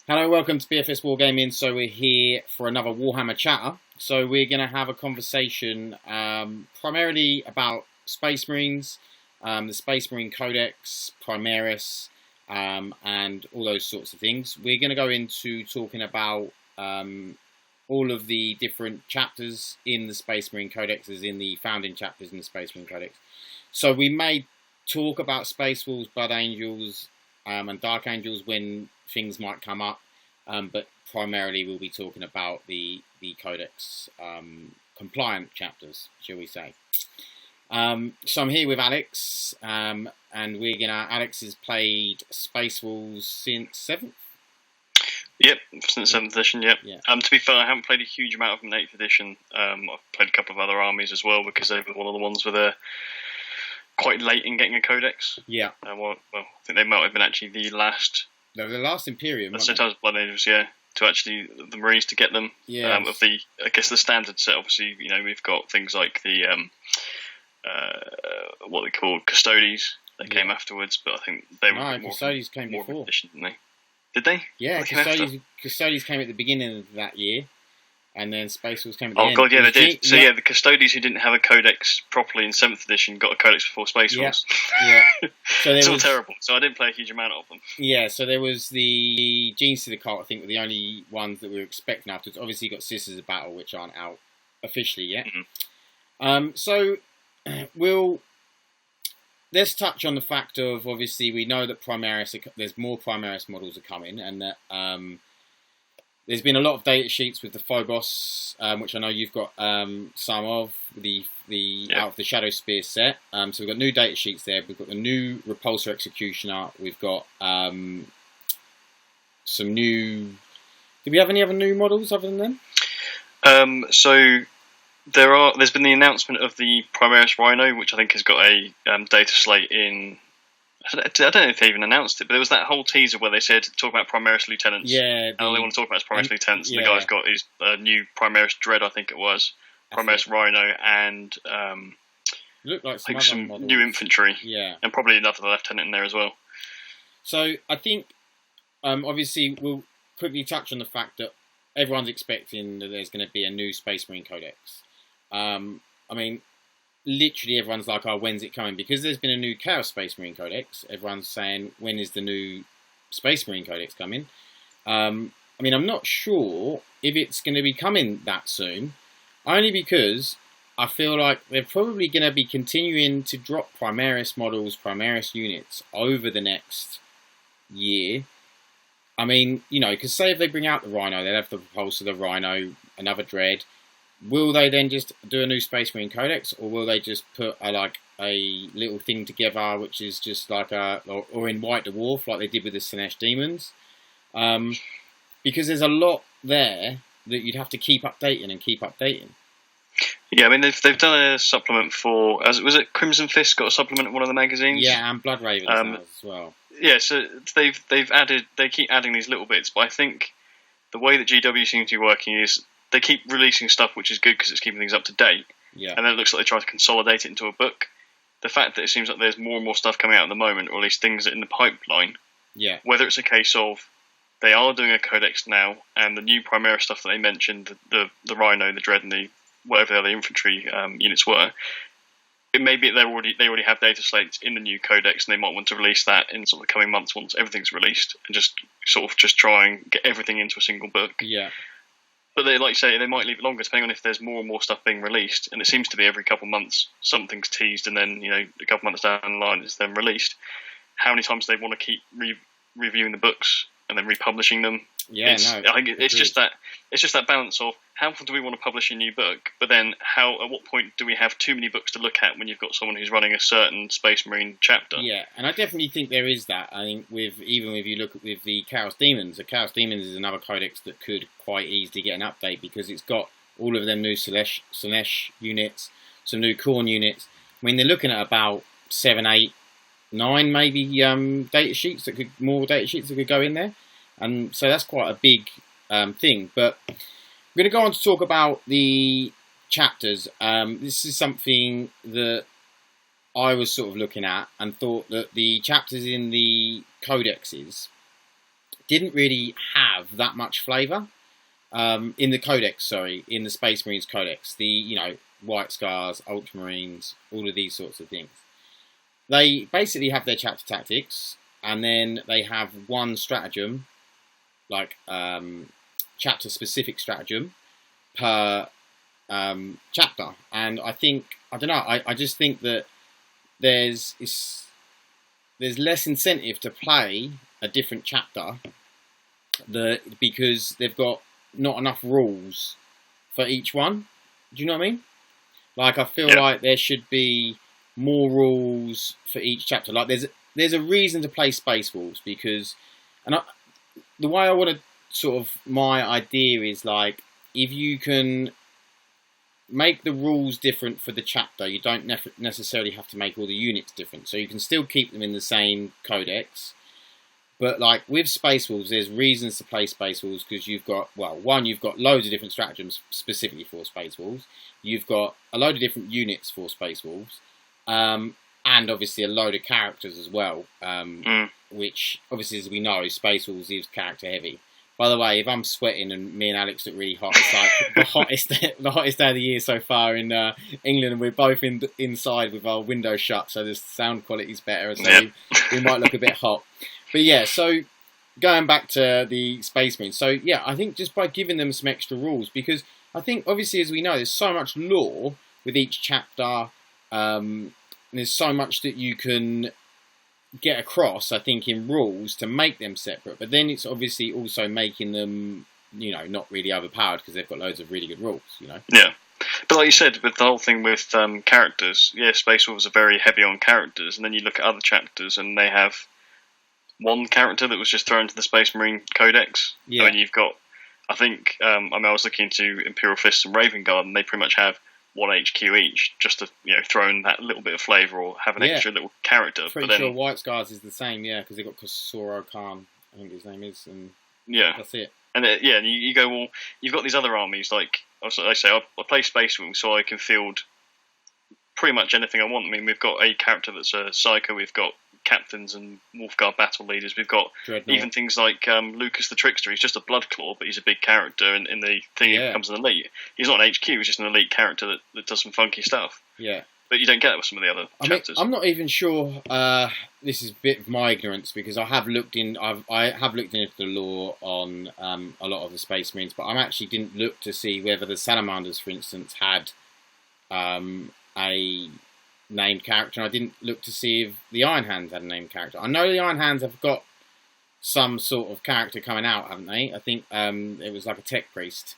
Hello, welcome to BFS Wargaming. So we're here for another Warhammer chatter. So we're going to have a conversation primarily about Space Marines, the Space Marine Codex, Primaris, and all those sorts of things. We're going to go into talking about all of the different chapters in the Space Marine Codex, as in the founding chapters in the Space Marine Codex. So we may talk about Space Wolves, Blood Angels, and Dark Angels when things might come up, but primarily we'll be talking about the Codex compliant chapters, shall we say. So I'm here with Alex, and Alex has played Space Wolves since 7th? Yep, since 7th edition, yep. Yeah. To be fair, I haven't played a huge amount of them in 8th edition. I've played a couple of other armies as well, because they were one of the ones where quite late in getting a Codex. Yeah. Well, I think they might have been actually the last... They were the last Imperium, sometimes Blood Angels, yeah, to actually, the Marines to get them. Yeah. Of the, I guess the standard set, obviously, you know, we've got things like the, what they call Custodes, that came afterwards, but I think they were more... Custodes came more before. Edition, didn't they? Did they? Yeah, Custodes came at the beginning of that year, and then Space Wolves came at the end. Oh god, yeah, they did. So yeah, the Custodes who didn't have a Codex properly in 7th edition got a Codex before Space Wolves. Yeah. So it's all terrible. So I didn't play a huge amount of them. Yeah, so there was the Genes to the Cult, I think, were the only ones that we were expecting afterwards. Obviously, you got Sisters of Battle, which aren't out officially yet. Mm-hmm. Let's touch on the fact of, obviously, we know that there's more Primaris models are coming, and that there's been a lot of data sheets with the Phobos, which I know you've got some of, the Out of the Shadow Spear set. So we've got new data sheets there. We've got the new Repulsor Executioner. We've got some new... Do we have any other new models other than them? So... There's been the announcement of the Primaris Rhino, which I think has got a data slate in... I don't know if they even announced it, but there was that whole teaser where they said, talk about Primaris Lieutenants. Yeah. All they want to talk about is Primaris Lieutenants, and the guy's got his new Primaris Dread, I think it was, Primaris Rhino, and looked like some new infantry. Yeah. And probably another lieutenant in there as well. So I think, obviously, we'll quickly touch on the fact that everyone's expecting that there's going to be a new Space Marine Codex. I mean, literally everyone's like, oh, when's it coming? Because there's been a new Chaos Space Marine Codex. Everyone's saying, when is the new Space Marine Codex coming? I mean, I'm not sure if it's going to be coming that soon, only because I feel like they're probably going to be continuing to drop Primaris models, Primaris units over the next year. I mean, you know, because say if they bring out the Rhino, they'll have the Repulsor, the Rhino, another Dread. Will they then just do a new Space Marine Codex, or will they just put a little thing together, which is just like or in White Dwarf, like they did with the Sinesh Demons? Because there's a lot there that you'd have to keep updating. Yeah, I mean they've done a supplement for, was it Crimson Fist got a supplement in one of the magazines? Yeah, and Blood Raven has as well. Yeah, so they keep adding these little bits, but I think the way that GW seems to be working is they keep releasing stuff, which is good because it's keeping things up to date. Yeah. And then it looks like they try to consolidate it into a book. The fact that it seems like there's more and more stuff coming out at the moment, or at least things that are in the pipeline. Yeah. Whether it's a case of they are doing a Codex now, and the new Primaris stuff that they mentioned, the Rhino, the Dread, and the whatever the other infantry units were, it may be they already have data slates in the new Codex, and they might want to release that in sort of the coming months once everything's released, and just try and get everything into a single book. Yeah. But they, like you say, they might leave it longer, depending on if there's more and more stuff being released. And it seems to be every couple of months something's teased, and then, you know, a couple of months down the line it's then released. How many times do they want to keep reviewing the books and then republishing them? Yeah, I think it's just that balance of how often do we want to publish a new book, but then at what point do we have too many books to look at when you've got someone who's running a certain Space Marine chapter? Yeah, and I definitely think there is that. I think even if you look at the Chaos Demons, the Chaos Demons is another Codex that could quite easily get an update, because it's got all of them new Sinesh units, some new Khorne units. I mean, they're looking at about 7, 8, 9 maybe data sheets that could go in there. And so that's quite a big thing. But we're going to go on to talk about the chapters. This is something that I was sort of looking at and thought that the chapters in the codexes didn't really have that much flavour in the Codex. In the Space Marines Codex, the White Scars, Ultramarines, all of these sorts of things. They basically have their chapter tactics, and then they have one stratagem, like chapter specific stratagem per chapter. And I don't know. I just think that there's less incentive to play a different chapter because they've got not enough rules for each one. Do you know what I mean? Like, I feel like there should be more rules for each chapter. Like, there's a reason to play Space Wolves because, the way I want to sort of, my idea is like, if you can make the rules different for the chapter, you don't necessarily have to make all the units different. So you can still keep them in the same codex. But like with Space Wolves, there's reasons to play Space Wolves because you've got, you've got loads of different stratagems specifically for Space Wolves. You've got a load of different units for Space Wolves. And obviously a load of characters as well. Which, obviously, as we know, Space Wolves is character heavy. By the way, if I'm sweating and me and Alex look really hot, it's like the hottest day of the year so far in England, and we're both inside with our windows shut, so the sound quality's better, so we might look a bit hot. But yeah, so going back to the Space Marines, so yeah, I think just by giving them some extra rules, because I think, obviously, as we know, there's so much lore with each chapter, and there's so much that you can get across, I think, in rules to make them separate, but then it's obviously also making them, not really overpowered because they've got loads of really good rules, Yeah. But like you said, with the whole thing with characters, Space Wolves are very heavy on characters, and then you look at other chapters and they have one character that was just thrown into the Space Marine Codex. Yeah. I mean, you've got, I was looking into Imperial Fists and Raven Guard, and they pretty much have one HQ each, just to throw in that little bit of flavour or have an extra little character. Pretty sure White Scars is the same, because they've got Kosoro Khan, I think his name is, and that's it. And you go, well, you've got these other armies, like I say, I play Space Wolves, so I can field pretty much anything I want. I mean, we've got a character that's a Psycho, we've got captains and Wolfguard battle leaders, we've got even things like Lucas the Trickster. He's just a Bloodclaw, but he's a big character in the thing. He becomes an elite. He's not an HQ, he's just an elite character that does some funky stuff. Yeah. But you don't get that with some of the other chapters. I'm not even sure. This is a bit of my ignorance because I have looked into the lore on a lot of the Space Marines, but I actually didn't look to see whether the Salamanders, for instance, had a named character, and I didn't look to see if the Iron Hands had a named character. I know the Iron Hands have got some sort of character coming out, haven't they? I think it was like a Tech Priest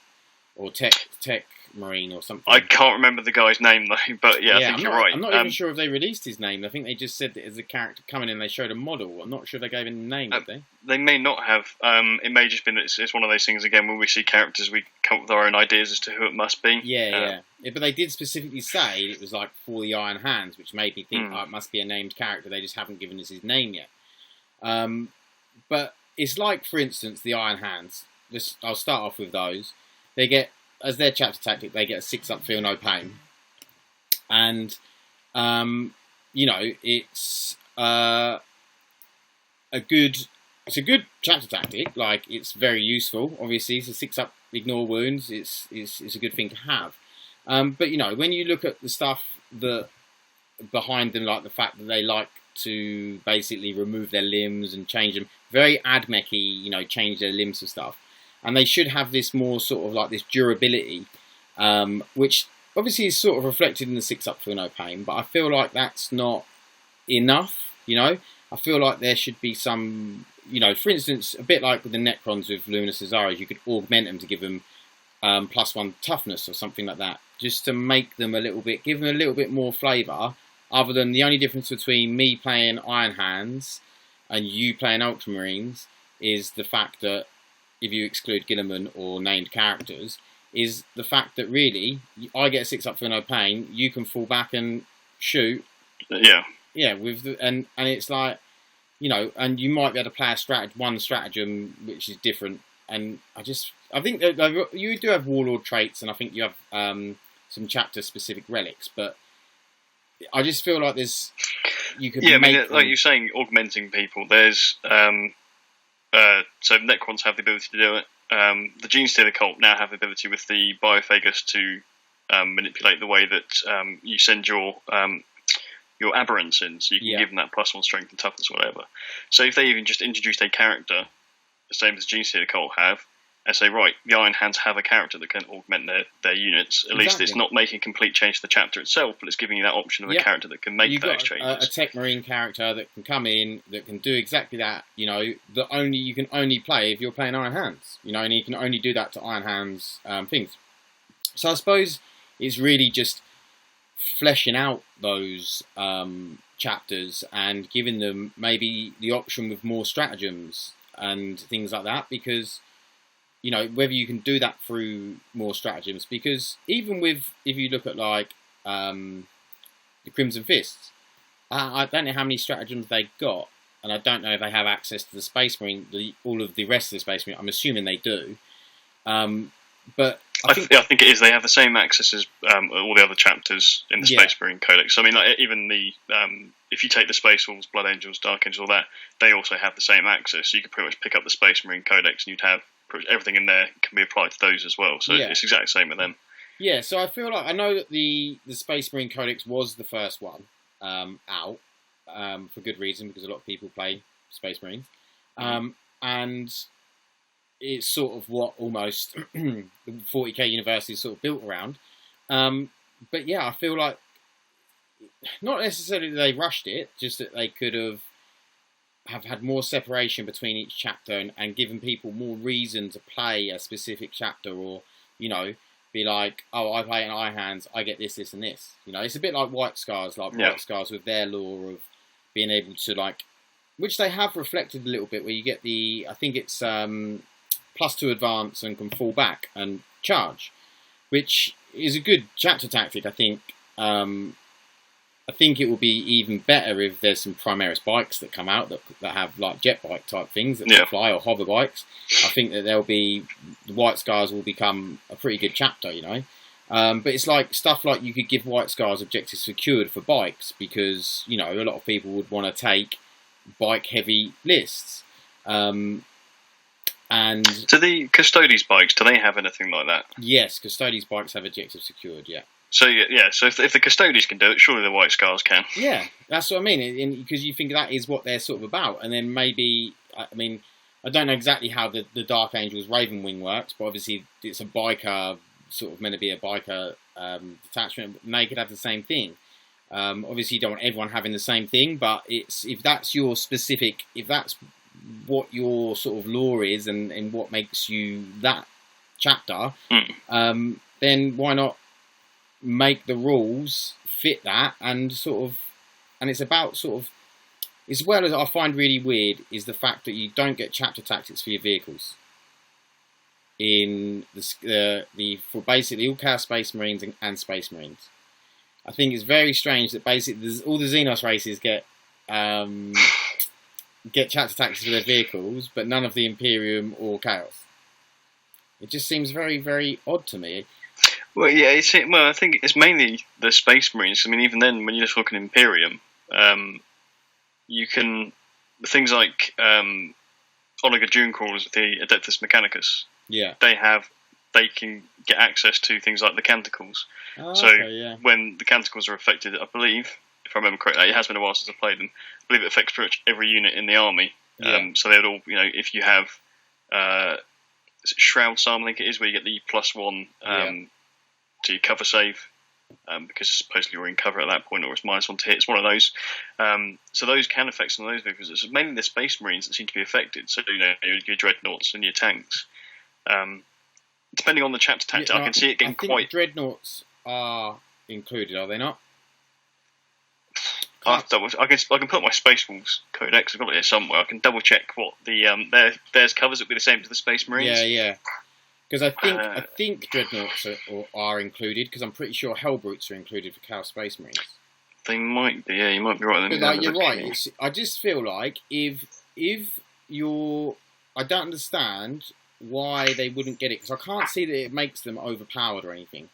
or Tech Marine or something. I can't remember the guy's name though, but I think you're right. I'm not even sure if they released his name. I think they just said that as a character coming in, they showed a model. I'm not sure they gave him a name, did they? They may not have. It may just been that it's one of those things again when we see characters, we come up with our own ideas as to who it must be. Yeah, but they did specifically say it was like for the Iron Hands, which made me think it must be a named character. They just haven't given us his name yet. But it's like, for instance, the Iron Hands. I'll start off with those. They get, as their chapter tactic, they get a 6-up feel no pain, and it's a good chapter tactic. Like, it's very useful. Obviously, it's a 6-up ignore wounds. It's a good thing to have. But when you look at the stuff that behind them, like the fact that they like to basically remove their limbs and change them, very AdMech-y, change their limbs and stuff. And they should have this more sort of like this durability, which obviously is sort of reflected in the 6-up feel no pain, but I feel like that's not enough, I feel like there should be some, for instance, a bit like with the Necrons with Luminous Azaras, you could augment them to give them +1 toughness or something like that, just to make them give them a little bit more flavour, other than the only difference between me playing Iron Hands and you playing Ultramarines is the fact that, if you exclude Gilliman or named characters, is the fact that really, I get a 6-up feel no pain, you can fall back and shoot. Yeah. Yeah, and it's like, and you might be able to play one stratagem which is different. And I think that you do have Warlord traits, and I think you have some chapter-specific relics, but I just feel like you could like you're saying, augmenting people, there's So Necrons have the ability to do it. The Genestealer cult now have the ability with the Biophagus to manipulate the way that you send your aberrants in, so you can give them that +1 strength and toughness or whatever. So if they even just introduced a character, the same as Genestealer cult have, and say, right, the Iron Hands have a character that can augment their units. At least it's not making a complete change to the chapter itself, but it's giving you that option of a character that can make those changes. A Tech Marine character that can come in, that can do exactly that, you know, that you can only play if you're playing Iron Hands, you know, and you can only do that to Iron Hands things. So I suppose it's really just fleshing out those chapters and giving them maybe the option with more stratagems and things like that, because, you know, whether you can do that through more stratagems, because even with, if you look at like the Crimson Fists, I don't know how many stratagems they got, and I don't know if they have access to the Space Marine, all of the rest of the Space Marine. I'm assuming they do, but I think it is. They have the same access as all the other chapters in the Space Marine Codex. I mean, like, even the if you take the Space Wolves, Blood Angels, Dark Angels, all that, they also have the same access. So you could pretty much pick up the Space Marine Codex, and you'd have everything in there can be applied to those as well. So it's exactly the same with them. Yeah. So I feel like, I know that the Space Marine Codex was the first one out for good reason, because a lot of people play Space Marines, and it's sort of what almost the 40k universe is sort of built around. But yeah, I feel like not necessarily that they rushed it, just that they could have had more separation between each chapter and given people more reason to play a specific chapter, or, you know, be like, oh, I play an Iron Hands, I get this, this, and this. You know, it's a bit like White Scars, White Scars with their lore of being able to, like, which they have reflected a little bit, where you get the, I think it's +2 advance and can fall back and charge, which is a good chapter tactic, I think. I think it will be even better if there's some Primaris bikes that come out that have like jet bike type things that can fly, or hover bikes. I think that the White Scars will become a pretty good chapter, you know. But it's like stuff like you could give White Scars objectives secured for bikes, because, you know, a lot of people would want to take bike heavy lists. And do the Custodes bikes, do they have anything like that? Yes, Custodes bikes have objectives secured, So so if the Custodes can do it, surely the White Scars can. Yeah, that's what I mean, because you think that is what they're sort of about. And then maybe, I mean, I don't know exactly how the Dark Angels Raven Wing works, but obviously it's a biker, sort of meant to be a biker detachment, and they could have the same thing. Obviously you don't want everyone having the same thing, but if that's your specific, if that's what your sort of lore is and what makes you that chapter, then why not make the rules fit that, and sort of, and it's about sort of, as well as I find really weird is the fact that you don't get chapter tactics for your vehicles in for basically all Chaos Space Marines and Space Marines. I think it's very strange that basically all the Xenos races get chapter tactics for their vehicles, but none of the Imperium or Chaos. It just seems very, very odd to me. Well, yeah, I think it's mainly the Space Marines. I mean, even then, when you're talking Imperium, you can, things like Omega Dune Crawlers with the Adeptus Mechanicus. Yeah, they can get access to things like the Canticles. Oh, so okay, when the Canticles are affected, I believe, if I remember correctly, it has been a while since I played them, I believe it affects pretty much every unit in the army. So they would all, you know, if you have Shroud Psalm, I think it is, where you get the +1 to your cover save, because supposedly you're in cover at that point, or it's -1 to hit. It's one of those. So those can affect some of those vehicles. It's mainly the Space Marines that seem to be affected. So, you know, your Dreadnoughts and your tanks. Depending on the chapter tactic, I can see it getting quite. Dreadnoughts are included, are they not? I can put my Space Wolves Codex. I've got it here somewhere. I can double check what the theirs covers. It'll be the same as the Space Marines. Yeah. Because I think Dreadnoughts are included, because I'm pretty sure Hellbrutes are included for Chaos Space Marines. They might be, yeah, you might be right. But like, you're right. I just feel like if you're, I don't understand why they wouldn't get it, because I can't see that it makes them overpowered or anything.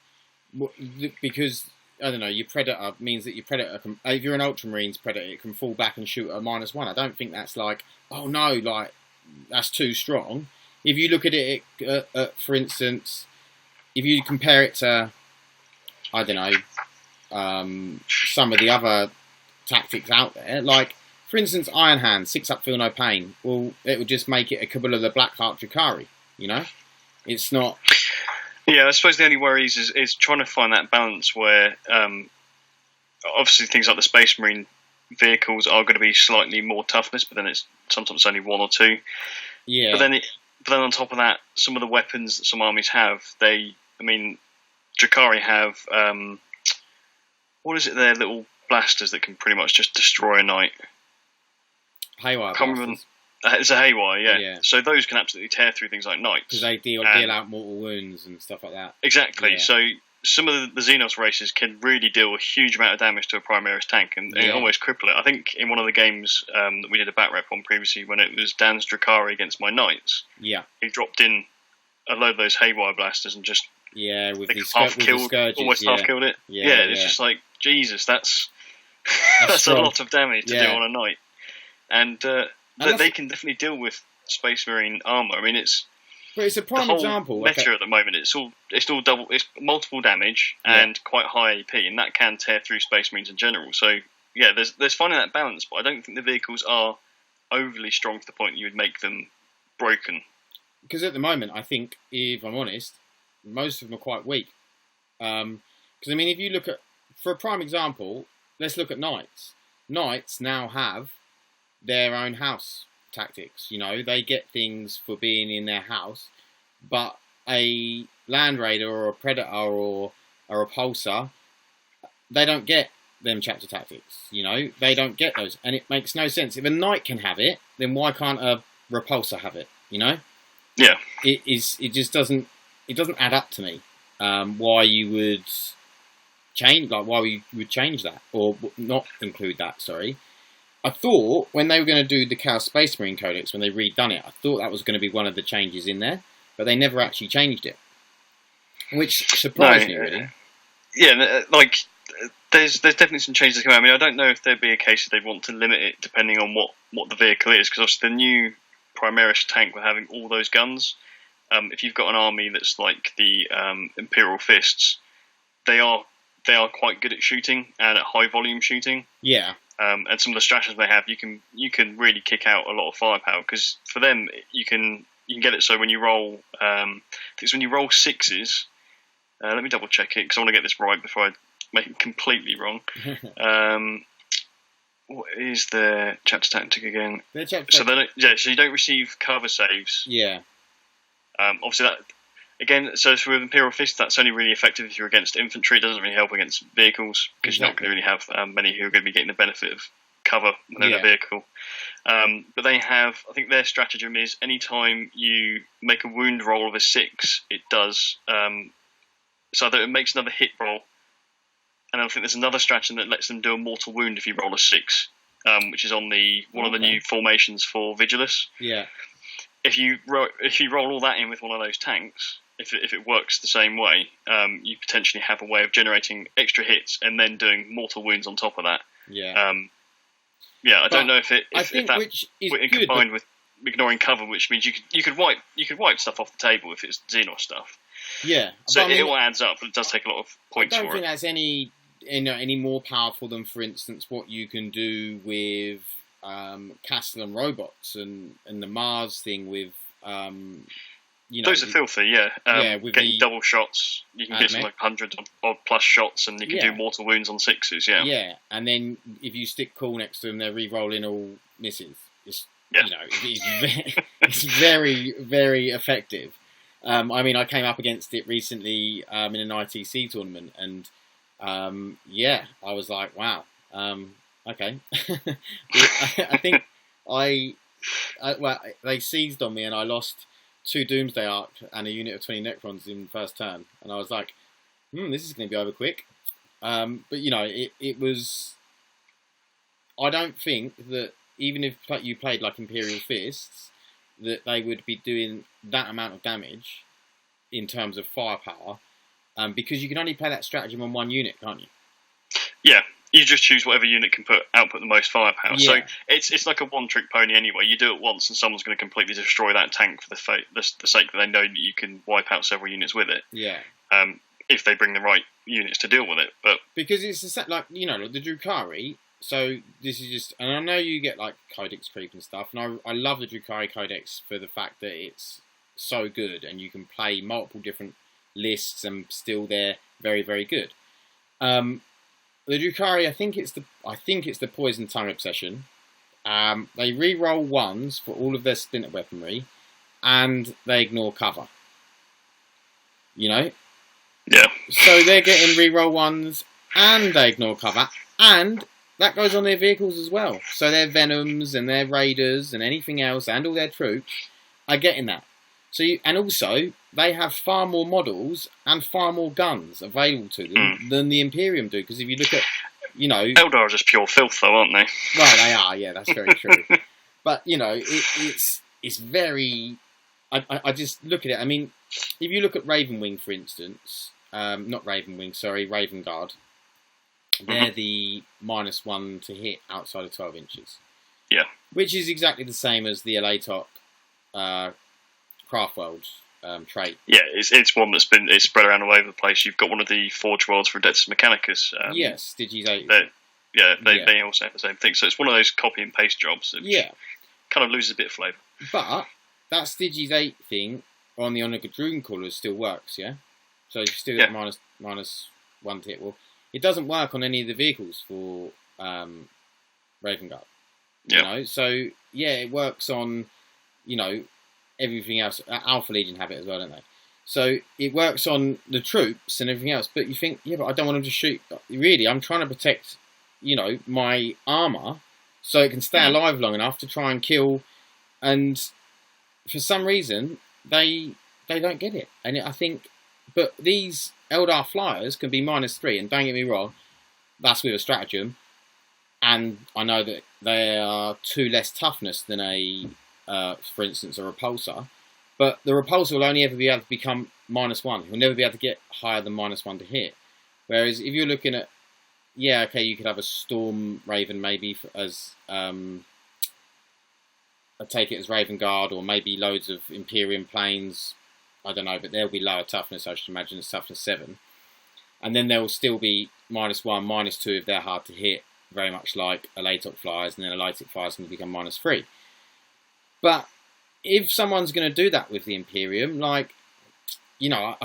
Because, I don't know, your Predator means that your Predator can, if you're an Ultramarines Predator, it can fall back and shoot at -1. I don't think that's like, oh no, like, that's too strong. If you look at it, for instance, if you compare it to, I don't know, some of the other tactics out there, like, for instance, Iron Hand, 6 up, feel no pain. Well, it would just make it a couple of the Blackheart Drakari, you know? It's not... Yeah, I suppose the only worries is trying to find that balance where, obviously things like the Space Marine vehicles are going to be slightly more toughness, but then it's sometimes only 1 or 2. Yeah. But then on top of that, some of the weapons that some armies have, Drakari have, what is it, their little blasters that can pretty much just destroy a knight. Haywire blasters. It's a haywire, yeah. So those can absolutely tear through things like knights. Because they deal out mortal wounds and stuff like that. Exactly. Yeah. So some of the Xenos races can really deal a huge amount of damage to a Primaris tank and almost cripple it. I think in one of the games that we did a bat rep on previously, when it was Dan's Drakari against my knights, he dropped in a load of those haywire blasters and just with the scourges, almost half killed it. It's just like, Jesus, that's a lot of damage to do on a knight. And they can definitely deal with Space Marine armor. I mean, it's a prime example. Meta at the moment, it's multiple damage and quite high AP, and that can tear through Space Marines in general. So there's finding that balance, but I don't think the vehicles are overly strong to the point you would make them broken. Because at the moment, I think, if I'm honest, most of them are quite weak. Because if you look at, for a prime example, let's look at Knights. Knights now have their own house tactics. You know, they get things for being in their house, but a Land Raider or a Predator or a Repulsor, they don't get them chapter tactics. You know, they don't get those, and it makes no sense. If a Knight can have it, then why can't a Repulsor have it? You know, it just doesn't add up to me. Why you would change, why you would change that or not include that? Sorry. I thought when they were going to do the Chaos Space Marine Codex, when they redone it, I thought that was going to be one of the changes in there, but they never actually changed it, which surprised me really. Yeah, there's definitely some changes coming. I mean, I don't know if there'd be a case that they'd want to limit it depending on what the vehicle is, because obviously the new Primaris tank with having all those guns, if you've got an army that's like the Imperial Fists, they are quite good at shooting and at high volume shooting. Yeah. And some of the stratagems they have, you can really kick out a lot of firepower, because for them you can get it so when you roll, I think it's when you roll 6s. Let me double check it because I want to get this right before I make it completely wrong. What is their chapter tactic again? So you don't receive cover saves. Yeah. Obviously that. Again, so with Imperial Fist, that's only really effective if you're against infantry. It doesn't really help against vehicles, because you're not going to really have many who are going to be getting the benefit of cover within a vehicle. But they have, I think their stratagem is anytime you make a wound roll of a 6, it does, so that it makes another hit roll. And I think there's another stratagem that lets them do a mortal wound if you roll a 6, which is on one of the new formations for Vigilus. Yeah. If you roll all that in with one of those tanks, if it works the same way, you potentially have a way of generating extra hits and then doing mortal wounds on top of that. Yeah. I don't know if that which is good, combined with ignoring cover, which means you could wipe stuff off the table if it's Xenos stuff. Yeah. So it all adds up, but it does take a lot of points for it. I don't think that's any more powerful than, for instance, what you can do with Castle and Robots and the Mars thing with those are filthy, with getting double shots. You can get some like 100 odd plus shots, and you can do mortal wounds on 6s. And then if you stick cool next to them, they're re-rolling all misses. It's it's very, very effective. I came up against it recently in an ITC tournament, and I was like, wow, okay. I think they seized on me, and I lost 2 Doomsday Arc and a unit of 20 Necrons in first turn, and I was like, this is going to be over quick. But it was. I don't think that even if you played like Imperial Fists, that they would be doing that amount of damage in terms of firepower, because you can only play that stratagem on one unit, can't you? Yeah, You just choose whatever unit can output the most firepower. Yeah. So it's like a one-trick pony anyway. You do it once, and someone's going to completely destroy that tank for the sake that they know that you can wipe out several units with it. Yeah. If they bring the right units to deal with it, but because it's like the Drukhari. So this is just, and I know you get like Codex creep and stuff, and I love the Drukhari Codex for the fact that it's so good, and you can play multiple different lists and still they're very, very good. The Drukhari, I think it's the Poison Tongue Obsession. They re-roll ones for all of their splinter weaponry, and they ignore cover. Yeah. So they're getting re-roll ones, and they ignore cover, and that goes on their vehicles as well. So their Venoms and their Raiders and anything else, and all their troops are getting that. So and also they have far more models and far more guns available to them than the Imperium do. Because if you look at, Eldar are just pure filth, though, aren't they? Well, they are. Yeah, that's very true. But it's very. I just look at it. I mean, if you look at Ravenwing, for instance, not Ravenwing, sorry, Raven Guard. They're the -1 to hit outside of 12 inches. Yeah. Which is exactly the same as the Elatok Craftworld trait. Yeah, it's one that's it's spread around all over the place. You've got one of the Forge Worlds for Adeptus Mechanicus. Yes, Digis 8. They also have the same thing. So it's one of those copy and paste jobs. Which kind of loses a bit of flavour. But that Digis 8 thing on the Onagadroon callers still works, yeah? So you still get -1 to hit. Well, it doesn't work on any of the vehicles for Raven Guard. So it works on, everything else. Alpha Legion have it as well, don't they? So it works on the troops and everything else. But you think, but I don't want them to shoot. Really, I'm trying to protect, my armour so it can stay alive long enough to try and kill. And for some reason, they don't get it. And I think, but these Eldar flyers can be -3, and don't get me wrong, that's with a stratagem. And I know that they are 2 less toughness than for instance, a repulsor. But the repulsor will only ever be able to become -1. He'll never be able to get higher than -1 to hit. Whereas if you're looking at, you could have a Storm Raven maybe as I take it as Raven Guard, or maybe loads of Imperium planes. I don't know, but they'll be lower toughness. I should imagine it's toughness 7, and then they'll still be -1, -2 if they're hard to hit, very much like Elatok flyers, and then Elatok flyers can become -3. But if someone's going to do that with the Imperium, I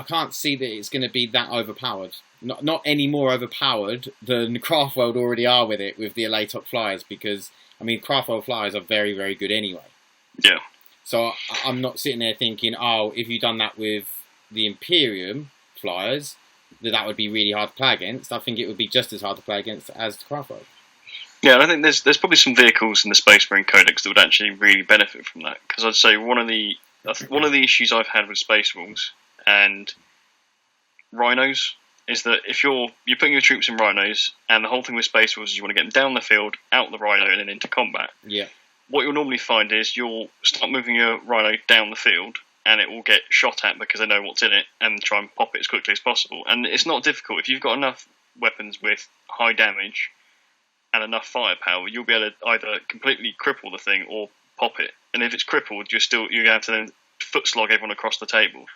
can't see that it's going to be that overpowered. Not any more overpowered than Craftworld already are with it, with the Elatok flyers, because, Craftworld flyers are very, very good anyway. Yeah. So I'm not sitting there thinking, if you'd done that with the Imperium flyers, that would be really hard to play against. I think it would be just as hard to play against as the Craftworld. Yeah, and I think there's probably some vehicles in the Space Marine Codex that would actually really benefit from that. Because I'd say one of the issues I've had with Space Wolves and Rhinos is that if you're putting your troops in Rhinos, and the whole thing with Space Wolves is you want to get them down the field, out the Rhino, and then into combat. Yeah. What you'll normally find is you'll start moving your Rhino down the field, and it will get shot at because they know what's in it, and try and pop it as quickly as possible. And it's not difficult. If you've got enough weapons with high damage and enough firepower, you'll be able to either completely cripple the thing or pop it. And if it's crippled, you're going to have to then foot slog everyone across the table.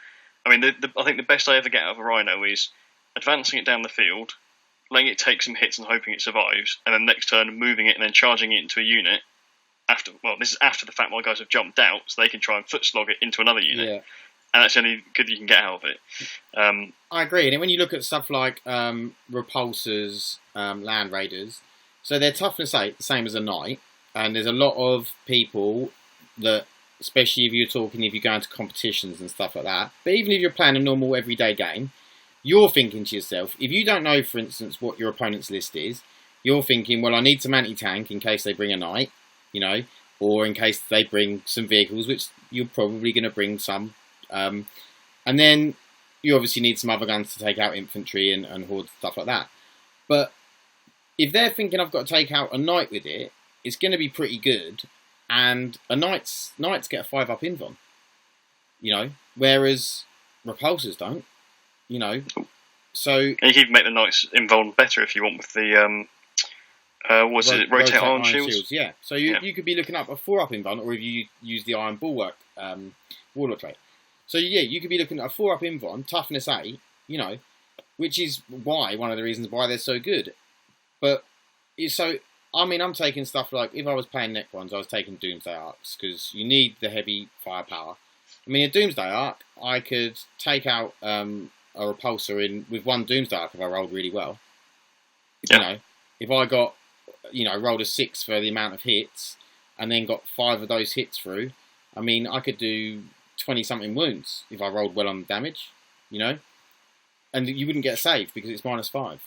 I think the best I ever get out of a Rhino is advancing it down the field, letting it take some hits and hoping it survives, and then next turn moving it and then charging it into a unit. This is after the fact my guys have jumped out, so they can try and foot slog it into another unit. Yeah. And that's the only good you can get out of it. I agree. And when you look at stuff like repulsors, Land Raiders, so they're toughness 8, the same as a Knight. And there's a lot of people that, especially if you're going to competitions and stuff like that, but even if you're playing a normal everyday game, you're thinking to yourself, if you don't know, for instance, what your opponent's list is, you're thinking, well, I need some anti-tank in case they bring a Knight, or in case they bring some vehicles, which you're probably going to bring some. And then you obviously need some other guns to take out infantry and hordes, stuff like that. But if they're thinking I've got to take out a Knight with it, it's going to be pretty good. And a Knights get a 5-up invuln, whereas repulsors don't, So and you can even make the Knights invuln better if you want with the Was it rotate iron shields? Yeah. So you could be looking up a 4-up invuln, or if you use the iron bulwark warlord trait. So yeah, you could be looking at a 4-up invuln, toughness 8, you know, which is one of the reasons why they're so good. But so I mean, I'm taking stuff like, if I was playing Necrons, I was taking Doomsday Arcs because you need the heavy firepower. I mean, a Doomsday Arc, I could take out a repulsor with one Doomsday Arc if I rolled really well. Yeah. You know, if I got, rolled a 6 for the amount of hits, and then got 5 of those hits through, I mean, I could do 20-something wounds if I rolled well on the damage, and you wouldn't get a save because it's -5.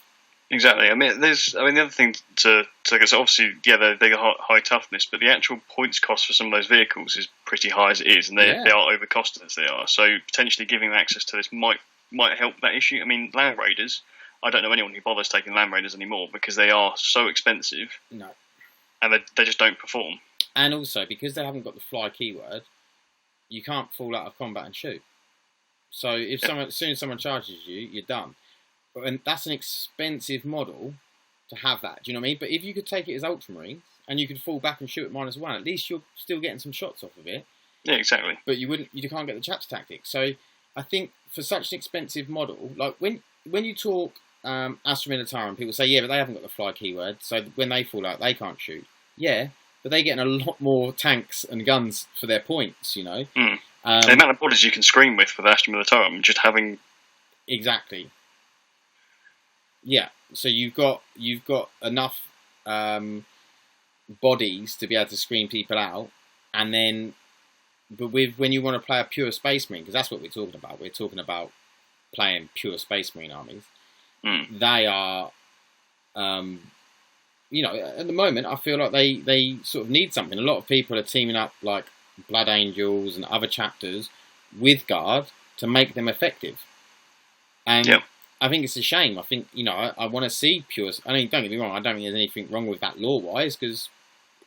Exactly. I mean, the other thing to because obviously, yeah, they got high toughness, but the actual points cost for some of those vehicles is pretty high as it is, and they are overcosted as they are. So potentially giving them access to this might help that issue. I mean, Land Raiders, I don't know anyone who bothers taking Land Raiders anymore because they are so expensive. No. And they just don't perform. And also, because they haven't got the fly keyword, you can't fall out of combat and shoot. So if as soon as someone charges you, you're done. And that's an expensive model to have that. Do you know what I mean? But if you could take it as Ultramarines and you could fall back and shoot at -1, at least you're still getting some shots off of it. Yeah, exactly. But you can't get the chapter tactic. So I think for such an expensive model, like when you talk Astra Militarum, people say, yeah, but they haven't got the fly keyword, so when they fall out, they can't shoot. Yeah, but they're getting a lot more tanks and guns for their points, the amount of bodies you can screen with Astra Militarum, just having... Exactly. Yeah, so you've got enough bodies to be able to screen people out, and then, but when you want to play a pure Space Marine, because that's what we're talking about. We're talking about playing pure Space Marine armies. They are, at the moment, I feel like they sort of need something. A lot of people are teaming up like Blood Angels and other chapters with Guard to make them effective. And I think it's a shame. I think, I want to see pure... I mean, don't get me wrong, I don't think there's anything wrong with that lore-wise, because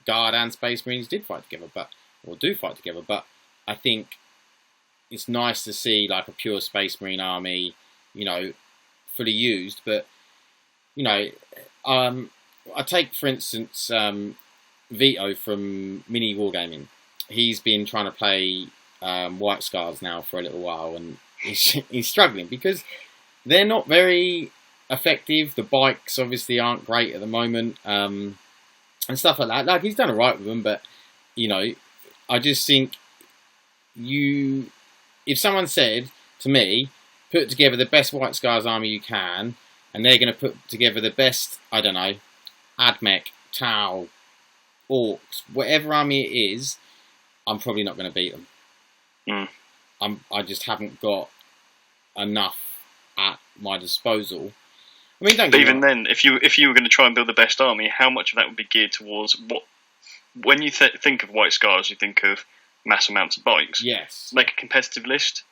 Guard and Space Marines did fight together, or do fight together, but I think it's nice to see like a pure Space Marine army, fully used, but, I take, for instance, Vito from Mini Wargaming. He's been trying to play White Scars now for a little while, and he's struggling because they're not very effective. The bikes obviously aren't great at the moment, and stuff like that. Like, he's done alright with them, but, I just think if someone said to me, put together the best White Scars army you can, and they're going to put together the best, I don't know, Admech, Tau, Orcs, whatever army it is, I'm probably not going to beat them. I just haven't got enough at my disposal. I mean, don't get even then, if you were going to try and build the best army, how much of that would be geared towards what? When you think of White Scars, you think of mass amounts of bikes. Yes. Make a competitive list.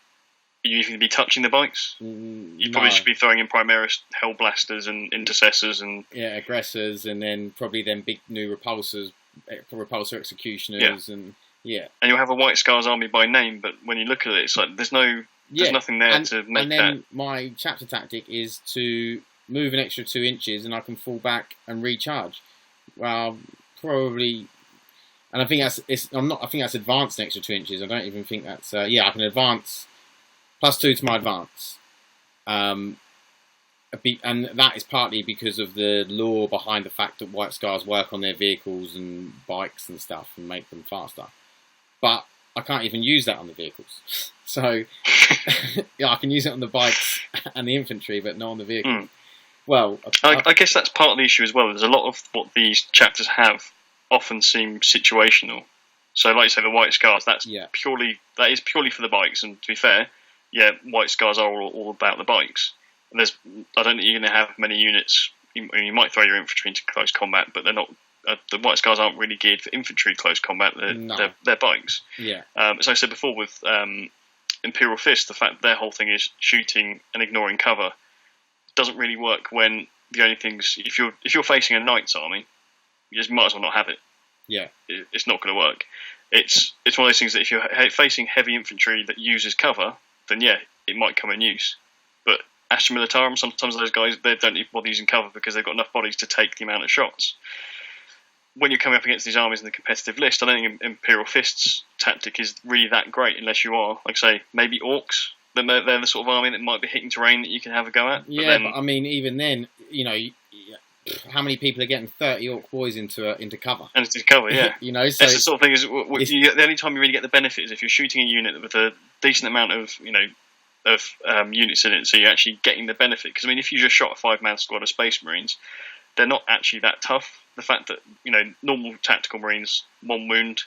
Are you even going to be touching the bikes? You probably should be throwing in Primaris, Hellblasters, and Intercessors, and aggressors, and then probably big new repulsor executioners, and And you'll have a White Scars army by name, but when you look at it, it's like there's nothing there to make and then my chapter tactic is to move an extra 2 inches, and I can fall back and recharge. Well, probably, and I think I think that's advanced an extra 2 inches. I don't even think that's. I can advance +2 to my advance. And that is partly because of the lore behind the fact that White Scars work on their vehicles and bikes and stuff and make them faster. But I can't even use that on the vehicles. So, I can use it on the bikes and the infantry, but not on the vehicles. Well, I guess that's part of the issue as well. There's a lot of what these chapters have often seem situational. So, like you say, the White Scars, that is purely for the bikes. And to be fair, White Scars are all about the bikes. And I don't think you're going to have many units. You might throw your infantry into close combat, but they're not. The White Scars aren't really geared for infantry close combat. They're bikes. Yeah. As I said before, with Imperial Fist, the fact their whole thing is shooting and ignoring cover doesn't really work when the only things if you're facing a Knights army, you just might as well not have it. Yeah. It's not going to work. It's one of those things that if you're facing heavy infantry that uses cover, then it might come in use. But Astra Militarum, sometimes those guys, they don't even bother using cover because they've got enough bodies to take the amount of shots. When you're coming up against these armies in the competitive list, I don't think Imperial Fist's tactic is really that great unless you are, like say, maybe Orcs. They're the sort of army that might be hitting terrain that you can have a go at. Yeah, but I mean, even then, you know, how many people are getting 30 Orc boys into cover? And it's cover, yeah. You know, so it's the sort of thing is the only time you really get the benefit is if you're shooting a unit with a decent amount of units in it, so you're actually getting the benefit. Because I mean, if you just shot a 5-man squad of Space Marines, they're not actually that tough. The fact that normal tactical Marines 1 wound,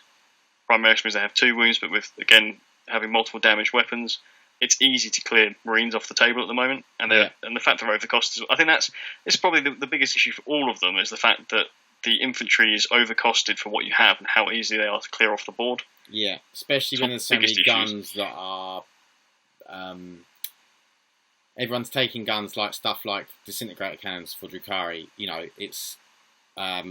Primaris Marines they have 2 wounds, but with again having multiple damaged weapons, it's easy to clear Marines off the table at the moment. And the fact they're overcosted, I think it's probably the biggest issue for all of them is the fact that the infantry is overcosted for what you have and how easy they are to clear off the board. Yeah, especially when there's so many guns that are. Everyone's taking guns like stuff like disintegrator cannons for Drukhari. You know, it's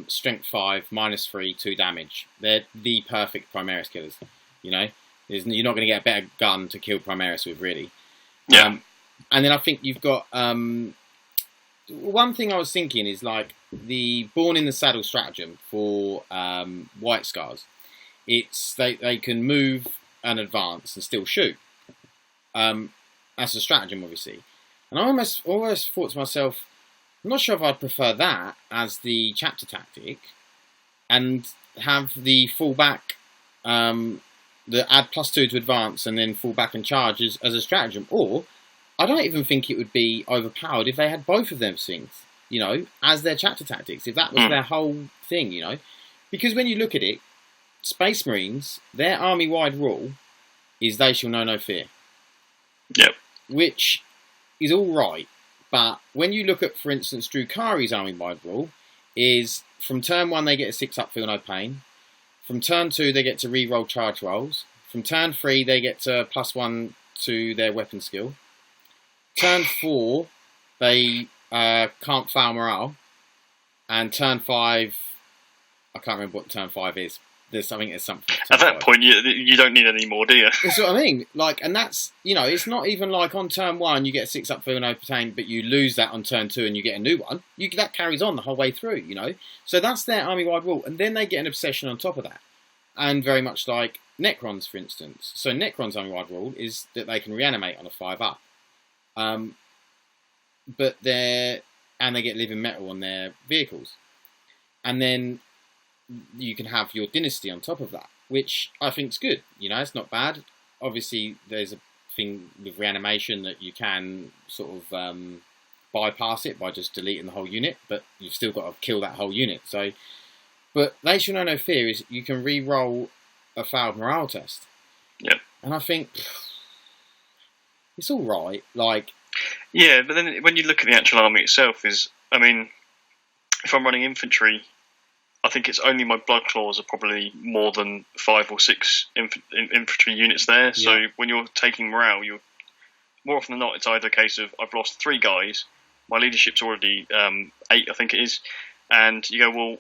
strength 5, -3, 2 damage. They're the perfect Primaris killers. You know, you're not going to get a better gun to kill Primaris with, really. Yeah. And then I think you've got one thing I was thinking is like the Born in the Saddle stratagem for White Scars. It's they can move and advance and still shoot. As a stratagem, obviously. And I almost thought to myself, I'm not sure if I'd prefer that as the chapter tactic and have the fallback, the add +2 to advance and then fall back and charge as a stratagem. Or I don't even think it would be overpowered if they had both of them things, as their chapter tactics, if that was their whole thing, Because when you look at it, Space Marines, their army-wide rule is they shall know no fear. Yep. Which is all right, but when you look at, for instance, Drukhari's army-wide rule, is from turn 1 they get a 6-up, feel no pain. From turn 2 they get to re-roll charge rolls. From turn 3 they get to +1 to their weapon skill. Turn 4 they can't fail morale. And turn 5, I can't remember what turn 5 is. There's something. At that point, you don't need any more, do you? That's what I mean. And that's, it's not even like on turn 1 you get a 6-up for no pain, but you lose that on turn 2 and you get a new one. That carries on the whole way through, So that's their army-wide rule. And then they get an obsession on top of that. And very much like Necrons, for instance. So Necrons' army-wide rule is that they can reanimate on a 5-up. But they get living metal on their vehicles. And then you can have your dynasty on top of that, which I think is good. It's not bad. Obviously, there's a thing with reanimation that you can sort of bypass it by just deleting the whole unit, but you've still got to kill that whole unit. So, but they shall know no fear is you can re-roll a failed morale test. Yep. And I think it's all right. Yeah, but then when you look at the actual army itself, if I'm running infantry, I think it's only my blood claws are probably more than 5 or 6 infantry units there. So when you're taking morale, you're more often than not, it's either a case of I've lost 3 guys, my leadership's already 8, I think it is, and you go, well,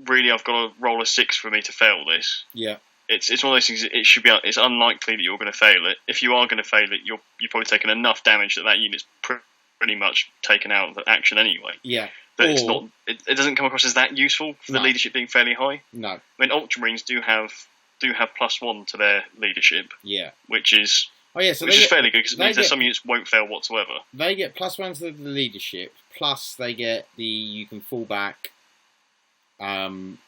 really, I've got to roll a 6 for me to fail this. Yeah, it's one of those things. It should be. It's unlikely that you're going to fail it. If you are going to fail it, you've probably taken enough damage that unit's pretty much taken out of the action anyway. Yeah. But it's not. It doesn't come across as that useful for the leadership being fairly high. No. Ultramarines do have +1 to their leadership. Yeah. Which is is fairly good because it means that some units won't fail whatsoever. They get +1 to the leadership, plus they get you can fall back. And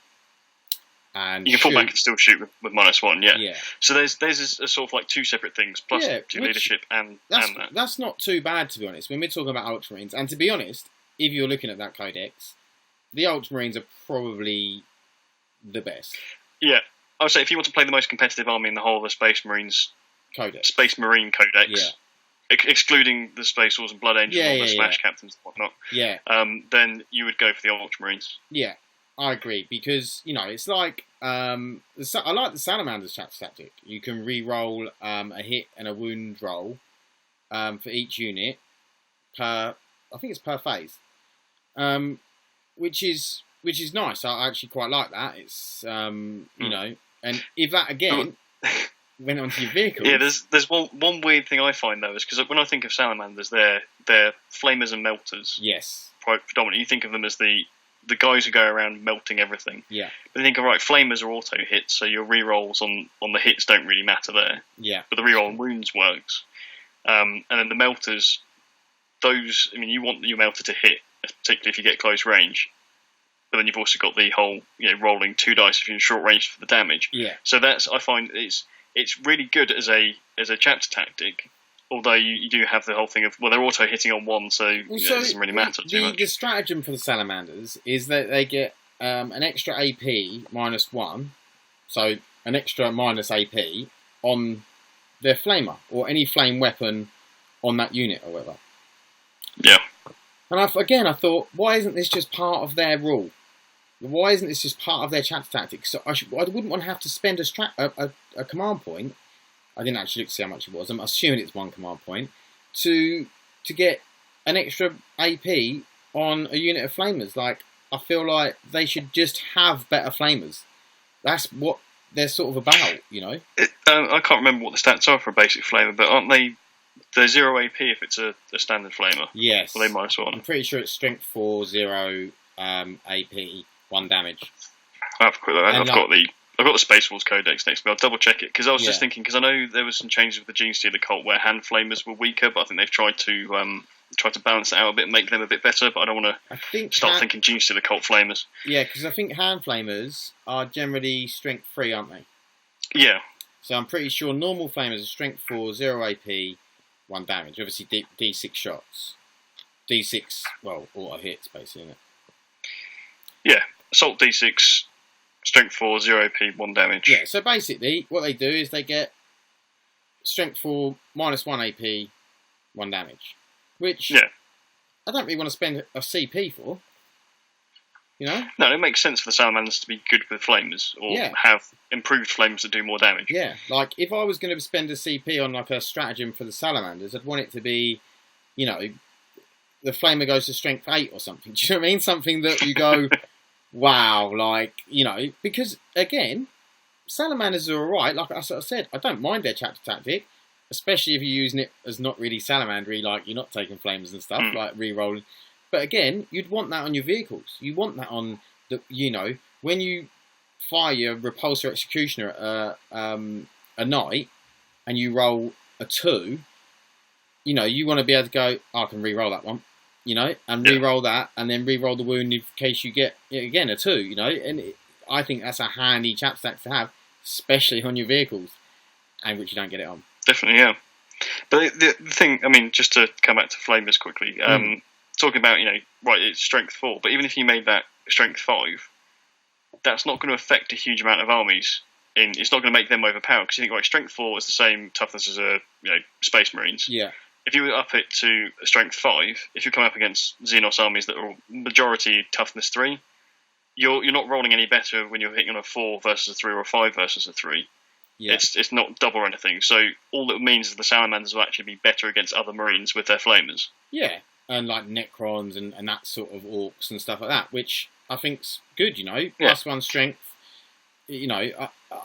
you can fall back and still shoot with -1. Yeah. Yeah. So there's a sort of like 2 separate things plus 2 leadership and that. That's not too bad, to be honest. When we're talking about Ultramarines, and to be honest, if you're looking at that Codex, the Ultramarines are probably the best. Yeah, I would say if you want to play the most competitive army in the whole of the Space Marines Codex, Space Marine Codex, excluding the Space Wars and Blood Angels and all the Smash Captains and whatnot, then you would go for the Ultramarines. Yeah, I agree because it's like I like the Salamander's tactic. You can re-roll a hit and a wound roll for each unit I think it's per phase. Which is nice. I actually quite like that. It's and if that again, went onto your vehicle. Yeah, there's one weird thing I find though is because when I think of salamanders, they're flamers and melters. Yes. Predominantly, you think of them as the guys who go around melting everything. Yeah. But you think of flamers are auto hits, so your rerolls on the hits don't really matter there. Yeah. But the reroll on wounds works. And then the melters, those, I mean, you want your melter to hit, particularly if you get close range. But then you've also got the whole, rolling 2 dice if you're in short range for the damage. Yeah. So I find it's really good as a chapter tactic. Although you do have the whole thing of, they're auto hitting on 1, so, it doesn't really matter too much. The stratagem for the salamanders is that they get an extra AP -1, so an extra minus AP on their flamer or any flame weapon on that unit or whatever. Yeah. And I thought, why isn't this just part of their rule? Why isn't this just part of their chapter tactics? So I wouldn't want to have to spend a command point. I didn't actually look to see how much it was. I'm assuming it's 1 command point to get an extra AP on a unit of flamers. Like, I feel like they should just have better flamers. That's what they're sort of about, I can't remember what the stats are for a basic flamer, but aren't they? They're 0 AP if it's a standard flamer. Yes. Or they -1. I'm pretty sure it's strength 4, 0 AP, 1 damage. I've got the Space Wolves Codex next to me. I'll double check it because I was just thinking, because I know there was some changes with the Gene Stealer cult where hand flamers were weaker, but I think they've tried to balance it out a bit and make them a bit better. But I don't want to start thinking Gene Stealer cult flamers. Yeah, because I think hand flamers are generally strength 3, aren't they? Yeah. So I'm pretty sure normal flamers are strength 4, 0 AP, 1 damage. Obviously D6 shots. D6, auto hits basically, isn't it? Yeah, assault D6. Strength 4, 0 AP, 1 damage. Yeah, so basically, what they do is they get Strength 4, -1 AP, 1 damage. Which, I don't really want to spend a CP for. No, it makes sense for the salamanders to be good with flamers, or have improved flamers that do more damage. Yeah, like, if I was going to spend a CP on, like, a stratagem for the salamanders, I'd want it to be, the flamer goes to strength 8 or something. Do you know what I mean? Something that you go... Wow, because, again, salamanders are alright. Like I sort of said, I don't mind their chapter tactic, especially if you're using it as not really salamandery, like you're not taking flames and stuff, like re-rolling. But again, you'd want that on your vehicles. You want that on, when you fire your Repulsor Executioner at a knight, and you roll a 2, you want to be able to go, I can re-roll that one. And re-roll that, and then re-roll the wound in case you get, again, a 2, and I think that's a handy chapter stack to have, especially on your vehicles, and which you don't get it on. Definitely, yeah. But the thing, I mean, just to come back to flamers quickly, talking about, it's strength 4, but even if you made that strength 5, that's not going to affect a huge amount of armies. It's not going to make them overpowered, because you think, strength 4 is the same toughness as Space Marines. Yeah. If you up it to a strength 5, if you come up against Xenos armies that are majority toughness 3, you're not rolling any better when you're hitting on a 4 versus a 3 or a 5 versus a 3. Yeah. It's not double or anything. So all it means is the salamanders will actually be better against other marines with their flamers. Yeah, and like Necrons and that sort of orcs and stuff like that, which I think's good. Plus 1 strength. And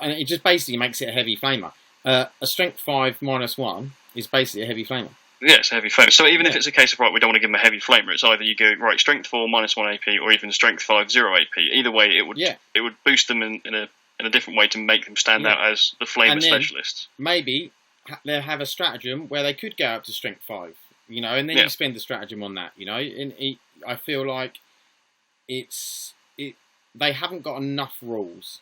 it just basically makes it a heavy flamer. A strength 5 -1 is basically a heavy flamer. Yeah, it's a heavy flamer. So even if it's a case of, we don't want to give them a heavy flamer, it's either you go, strength 4 -1 AP, or even strength 5 0 AP. Either way, it would boost them in a different way to make them stand out as the flamer specialists. Maybe they'll have a stratagem where they could go up to strength 5, and then you spend the stratagem on that, and I feel like they haven't got enough rules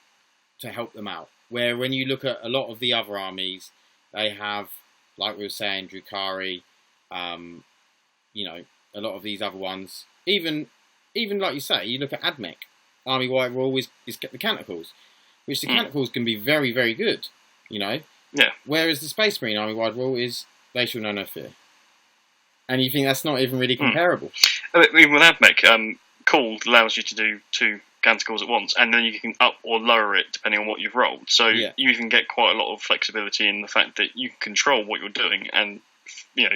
to help them out. Where when you look at a lot of the other armies, they have, like we were saying, Drukhari, a lot of these other ones. Even like you say, you look at Admech, army-wide rule is the Canticles, which the Canticles can be very, very good, Yeah. Whereas the Space Marine army-wide rule is they shall know no fear. And you think that's not even really comparable. Even with Admech, Called allows you to do 2 Canticles at once, and then you can up or lower it depending on what you've rolled. So you even get quite a lot of flexibility in the fact that you can control what you're doing and,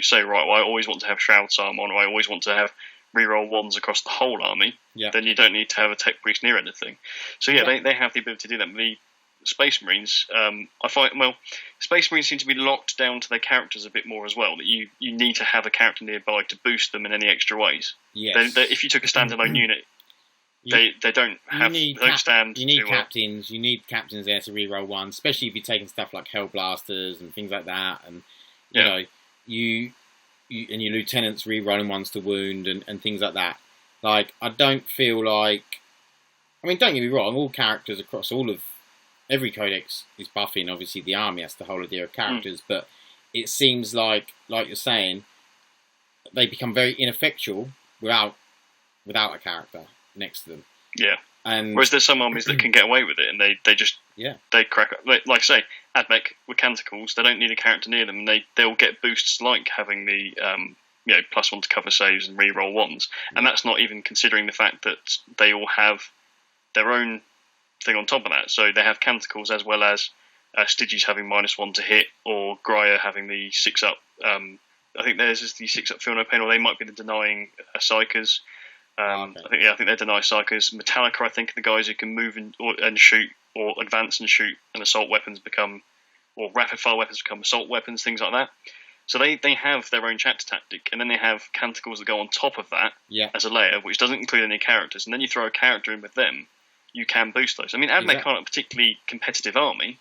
say, well, I always want to have Shroud's Arm on, or I always want to have reroll 1s across the whole army. Then you don't need to have a Tech Priest near anything. So they have the ability to do that. Space Marines, I find Space Marines seem to be locked down to their characters a bit more as well. That you need to have a character nearby to boost them in any extra ways. Yes. If you took a standalone unit, they don't have stand. You need captains. You need captains there to reroll one, especially if you're taking stuff like Hellblasters and things like that, and you know you and your lieutenants rerolling ones to wound and things like that. Like, I don't feel like. I mean, don't get me wrong. All characters across every codex is buffing. Obviously, the army has the whole idea of characters, but it seems like you're saying, they become very ineffectual without a character next to them. Yeah. And whereas there's some armies that can get away with it, and they just they crack. Like I say, Admech with Canticles, they don't need a character near them, and they'll get boosts like having the +1 to cover saves and reroll ones, and that's not even considering the fact that they all have their own thing on top of that. So they have Canticles as well as Styges having -1 to hit, or Grya having the 6-up. I think theirs is the 6-up Feel No Pain, or they might be the denying Psychers. Okay. I think they're deny Psychers. Metallica, I think, are the guys who can move and shoot, or advance and shoot, and assault weapons or rapid fire weapons become assault weapons, things like that. So they have their own chapter tactic, and then they have Canticles that go on top of that as a layer, which doesn't include any characters. And then you throw a character in with them, you can boost those. I mean, Admech aren't a particularly competitive army.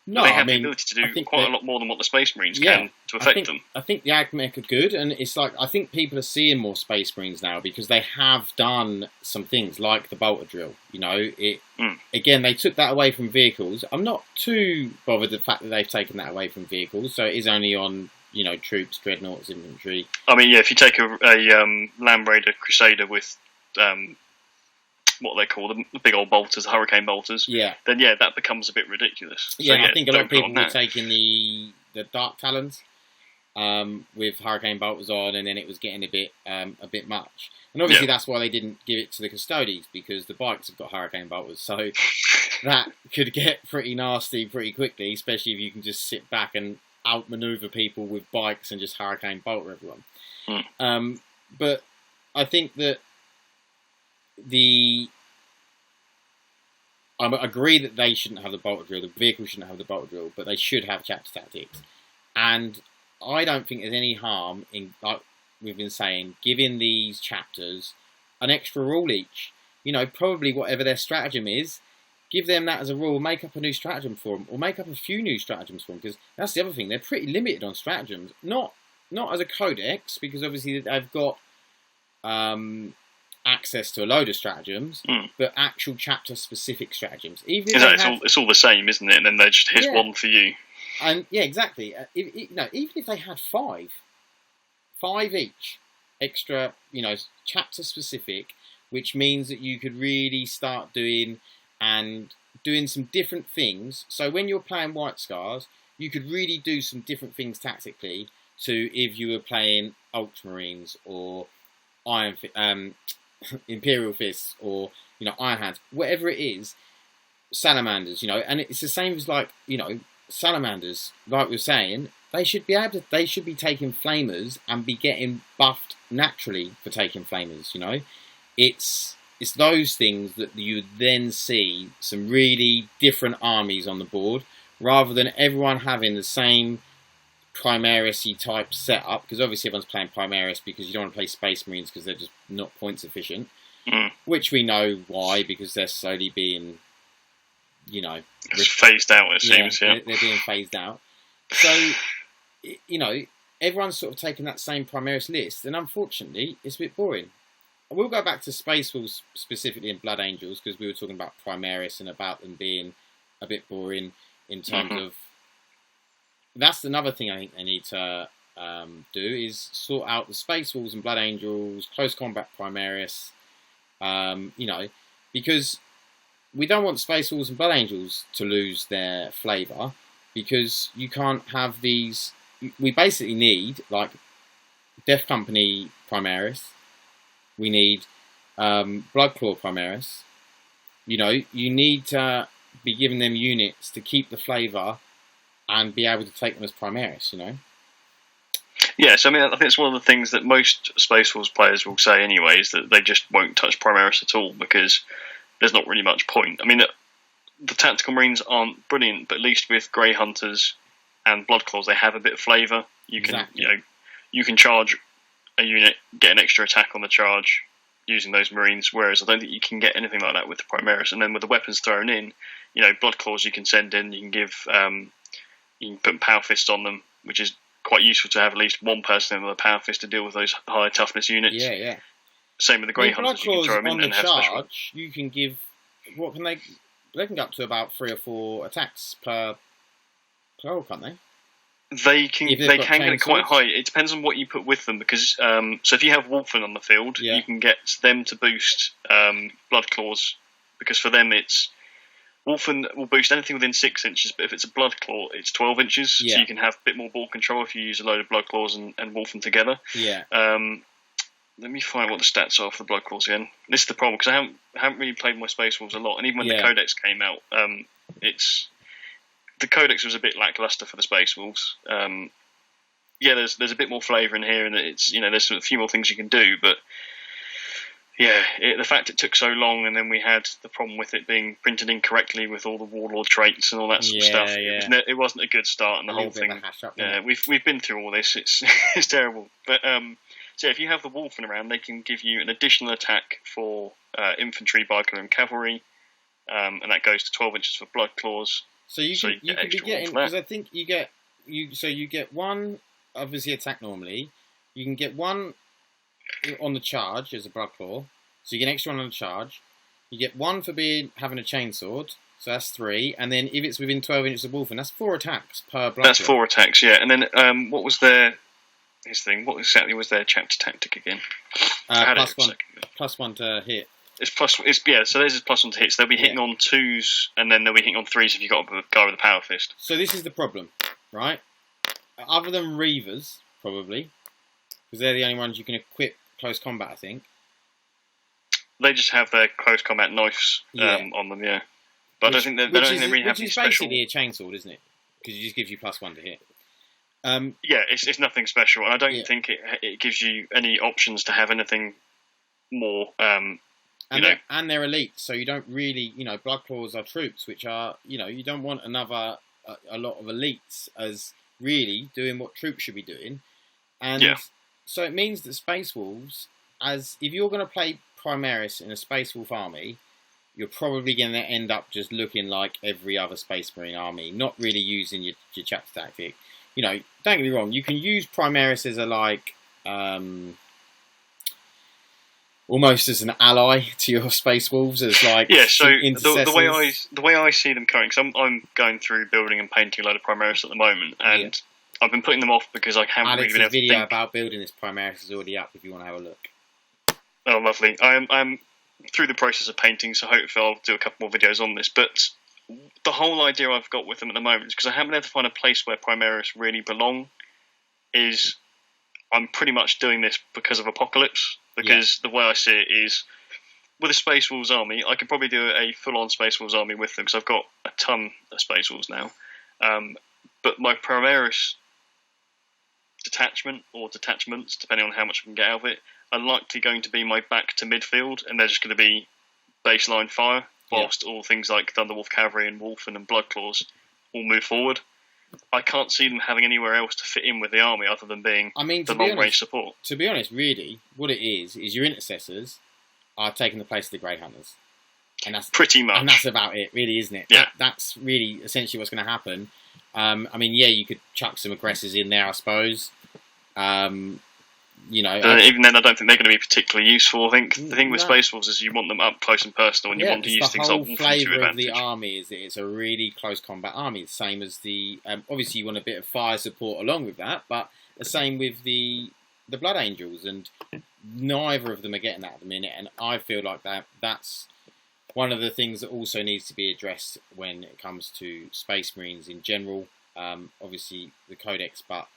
No, they have the ability to do quite a lot more than what the Space Marines can to affect them. I think the Admech are good, and it's like, I think people are seeing more Space Marines now because they have done some things like the Bolter Drill. You know, again, they took that away from vehicles. I'm not too bothered the fact that they've taken that away from vehicles, so it is only on, you know, troops, dreadnoughts, infantry. I mean, if you take a Land Raider Crusader with what they call the big old bolters, the hurricane bolters, then that becomes a bit ridiculous. So, I think a lot of people were taking the Dark Talons with hurricane bolters on, and then it was getting a bit much. And obviously that's why they didn't give it to the Custodes, because the bikes have got hurricane bolters, so that could get pretty nasty pretty quickly, especially if you can just sit back and outmaneuver people with bikes and just hurricane bolter everyone. But I think that I agree that they shouldn't have the bolter drill, the vehicle shouldn't have the bolter drill, but they should have chapter tactics. And I don't think there's any harm in, like we've been saying, giving these chapters an extra rule each. You know, probably whatever their stratagem is, give them that as a rule, make up a new stratagem for them, or make up a few new stratagems for them, because that's the other thing, they're pretty limited on stratagems. Not as a codex, because obviously they've got access to a load of stratagems, but actual chapter-specific stratagems. Even if it's all the same, isn't it? And then they just here's one for you. And exactly. Even if they had five each extra, chapter-specific, which means that you could really start doing some different things. So when you're playing White Scars, you could really do some different things tactically to if you were playing Ultramarines or Imperial Fists or Iron Hands, whatever it is, Salamanders, and it's the same as Salamanders, like we were saying, they should be taking Flamers and be getting buffed naturally for taking Flamers. It's those things that you then see some really different armies on the board, rather than everyone having the same Primaris-y type setup, because obviously everyone's playing Primaris because you don't want to play Space Marines because they're just not points efficient, which we know why, because they're slowly being, phased out, it seems, they're being phased out. So, everyone's sort of taking that same Primaris list, and unfortunately, it's a bit boring. We'll go back to Space Wolves specifically in Blood Angels, because we were talking about Primaris and about them being a bit boring in terms of... That's another thing I think they need to do, is sort out the Space Wolves and Blood Angels, Close Combat Primaris, because we don't want Space Wolves and Blood Angels to lose their flavour, because you can't have these... We basically need, Death Company Primaris, we need Bloodclaw Primaris. You need to be giving them units to keep the flavour and be able to take them as Primaris, Yes, I mean, I think it's one of the things that most Space Wolves players will say anyway, is that they just won't touch Primaris at all, because there's not really much point. I mean, the tactical marines aren't brilliant, but at least with grey hunters and bloodclaws, they have a bit of flavour. You can you can charge a unit, get an extra attack on the charge using those marines. Whereas I don't think you can get anything like that with the Primaris. And then with the weapons thrown in, bloodclaws you can send in. You can give you can put power fist on them, which is quite useful to have at least one person with a power fist to deal with those high toughness units. Yeah. Same with the grey hunters. You can throw them in and have special. You can give. What can they? They can go up to about 3 or 4 attacks per roll, can't they? They can get it quite high. It depends on what you put with them, because so if you have Wolfen on the field, you can get them to boost Bloodclaws, because for them it's Wolfen will boost anything within 6 inches, but if it's a Bloodclaw, it's 12 inches, so you can have a bit more ball control if you use a load of Bloodclaws and Wolfen together. Yeah. Let me find what the stats are for the Bloodclaws again. This is the problem, because I haven't really played my Space Wolves a lot, and even when the Codex came out, the Codex was a bit lackluster for the Space Wolves. There's a bit more flavour in here, and it's there's a few more things you can do, but the fact it took so long, and then we had the problem with it being printed incorrectly with all the warlord traits and all that sort of stuff. It wasn't a good start, and the whole thing. We've been through all this. It's terrible, but. So if you have the Wolfen around, they can give you an additional attack for infantry, biker, and cavalry, and that goes to 12 inches for Bloodclaws. So you can be getting, because I think you get one obviously attack normally. You can get one on the charge as a Bloodclaw, so you get an extra one on the charge. You get one for having a chainsword, so that's 3, and then if it's within 12 inches of Wolfen, that's 4 attacks per Bloodclaw. That's 4 attacks, yeah. And then what was their What exactly was their chapter tactic again? +1 to hit. So there's +1 to hit. So they'll be hitting on 2s, and then they'll be hitting on 3s if you've got a guy with a power fist. So this is the problem, right? Other than Reavers, probably, because they're the only ones you can equip close combat, I think. They just have their close combat knives on them, yeah. But I don't think they really have any special. Which is basically a chainsword, isn't it? Because it just gives you +1 to hit. It's nothing special, and I don't think it gives you any options to have anything more. And they're elite, so you don't really, Bloodclaws are troops, which are, you don't want a lot of elites as really doing what troops should be doing, and so it means that Space Wolves, if you're going to play Primaris in a Space Wolf army, you're probably going to end up just looking like every other Space Marine army, not really using your chapter tactic. Don't get me wrong, you can use Primaris as almost as an ally to your Space Wolves, as so the way I see them currently, because I'm going through building and painting a load of Primaris at the moment, and I've been putting them off because I haven't really been able to think. Alex's video about building this Primaris is already up if you want to have a look. Oh, lovely. I'm through the process of painting, so hopefully I'll do a couple more videos on this, but the whole idea I've got with them at the moment is, because I haven't been able to find a place where Primaris really belong, is I'm pretty much doing this because of Apocalypse. Because the way I see it is, with a Space Wolves army, I could probably do a full-on Space Wolves army with them, because I've got a ton of Space Wolves now. But my Primaris detachment, or detachments, depending on how much I can get out of it, are likely going to be my back to midfield, and they're just going to be baseline fire, whilst all things like Thunderwolf Cavalry and Wolfen and Bloodclaws all move forward. I can't see them having anywhere else to fit in with the army other than being the long-range support. To be honest, really, what it is your intercessors are taking the place of the Grey Hunters. And that's pretty much. And that's about it, really, isn't it? Yeah. That's really essentially what's going to happen. You could chuck some aggressors in there, I suppose. Even then, I don't think they're going to be particularly useful. I think the thing with Space Wolves is you want them up close and personal, and you want to use things like Wolfen to advantage. The whole flavour of the army is that it's a really close combat army. The same as the obviously you want a bit of fire support along with that, but the same with the Blood Angels, and neither of them are getting that at the minute. And I feel like that's one of the things that also needs to be addressed when it comes to Space Marines in general. Obviously the Codex, but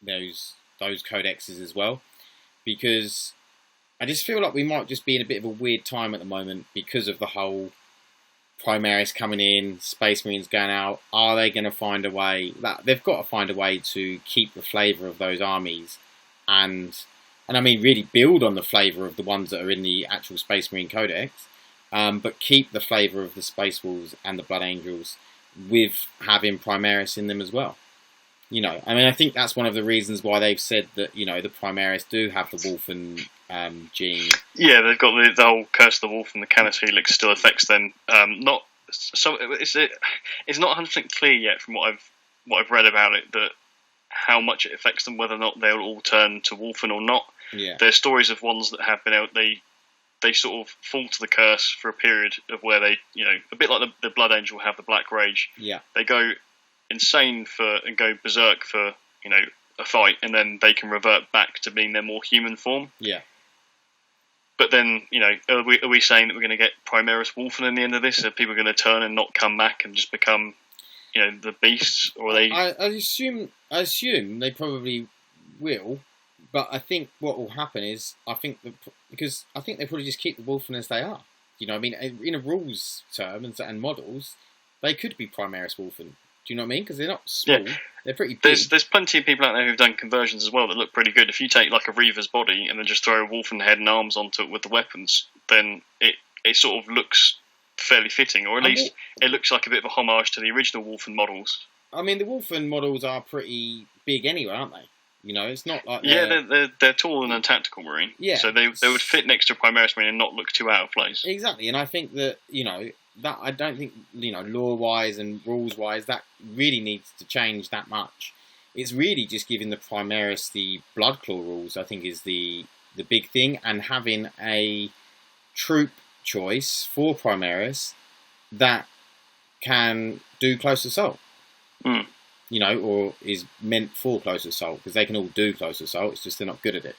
those codexes as well, because I just feel like we might just be in a bit of a weird time at the moment because of the whole Primaris coming in, Space Marines going out. Are they going to find a way? They've got to find a way to keep the flavour of those armies, and really build on the flavour of the ones that are in the actual Space Marine Codex, but keep the flavour of the Space Wolves and the Blood Angels with having Primaris in them as well. I think that's one of the reasons why they've said that, the Primaris do have the Wolfen gene. Yeah, they've got the whole Curse of the Wolf and the Canis Helix still affects them. It's not 100% clear yet from what I've read about it that how much it affects them, whether or not they'll all turn to Wolfen or not. Yeah. There's stories of ones that have been out. They sort of fall to the curse for a period of where they, a bit like the Blood Angel have the Black Rage. Yeah. They go insane and go berserk for a fight, and then they can revert back to being their more human form. Yeah. But then are we saying that we're going to get Primaris Wolfen in the end of this? Are people going to turn and not come back and just become the beasts, or are they? I assume they probably will, but I think what will happen is because I think they probably just keep the Wolfen as they are. In a rules term and models, they could be Primaris Wolfen. Do you know what I mean? Because they're not small. Yeah. They're pretty big. There's plenty of people out there who've done conversions as well that look pretty good. If you take like a Reaver's body and then just throw a Wolfen head and arms onto it with the weapons, then it sort of looks fairly fitting, or at least it looks like a bit of a homage to the original Wolfen models. I mean, the Wolfen models are pretty big anyway, aren't they? It's not like they're tall and a tactical marine. Yeah, so they would fit next to a Primaris marine and not look too out of place. Exactly, and I think that that I don't think lore wise and rules wise that really needs to change that much. It's really just giving the Primaris the Bloodclaw rules. I think is the big thing, and having a troop choice for Primaris that can do close assault. Mm. Or is meant for close assault, because they can all do close assault. It's just they're not good at it.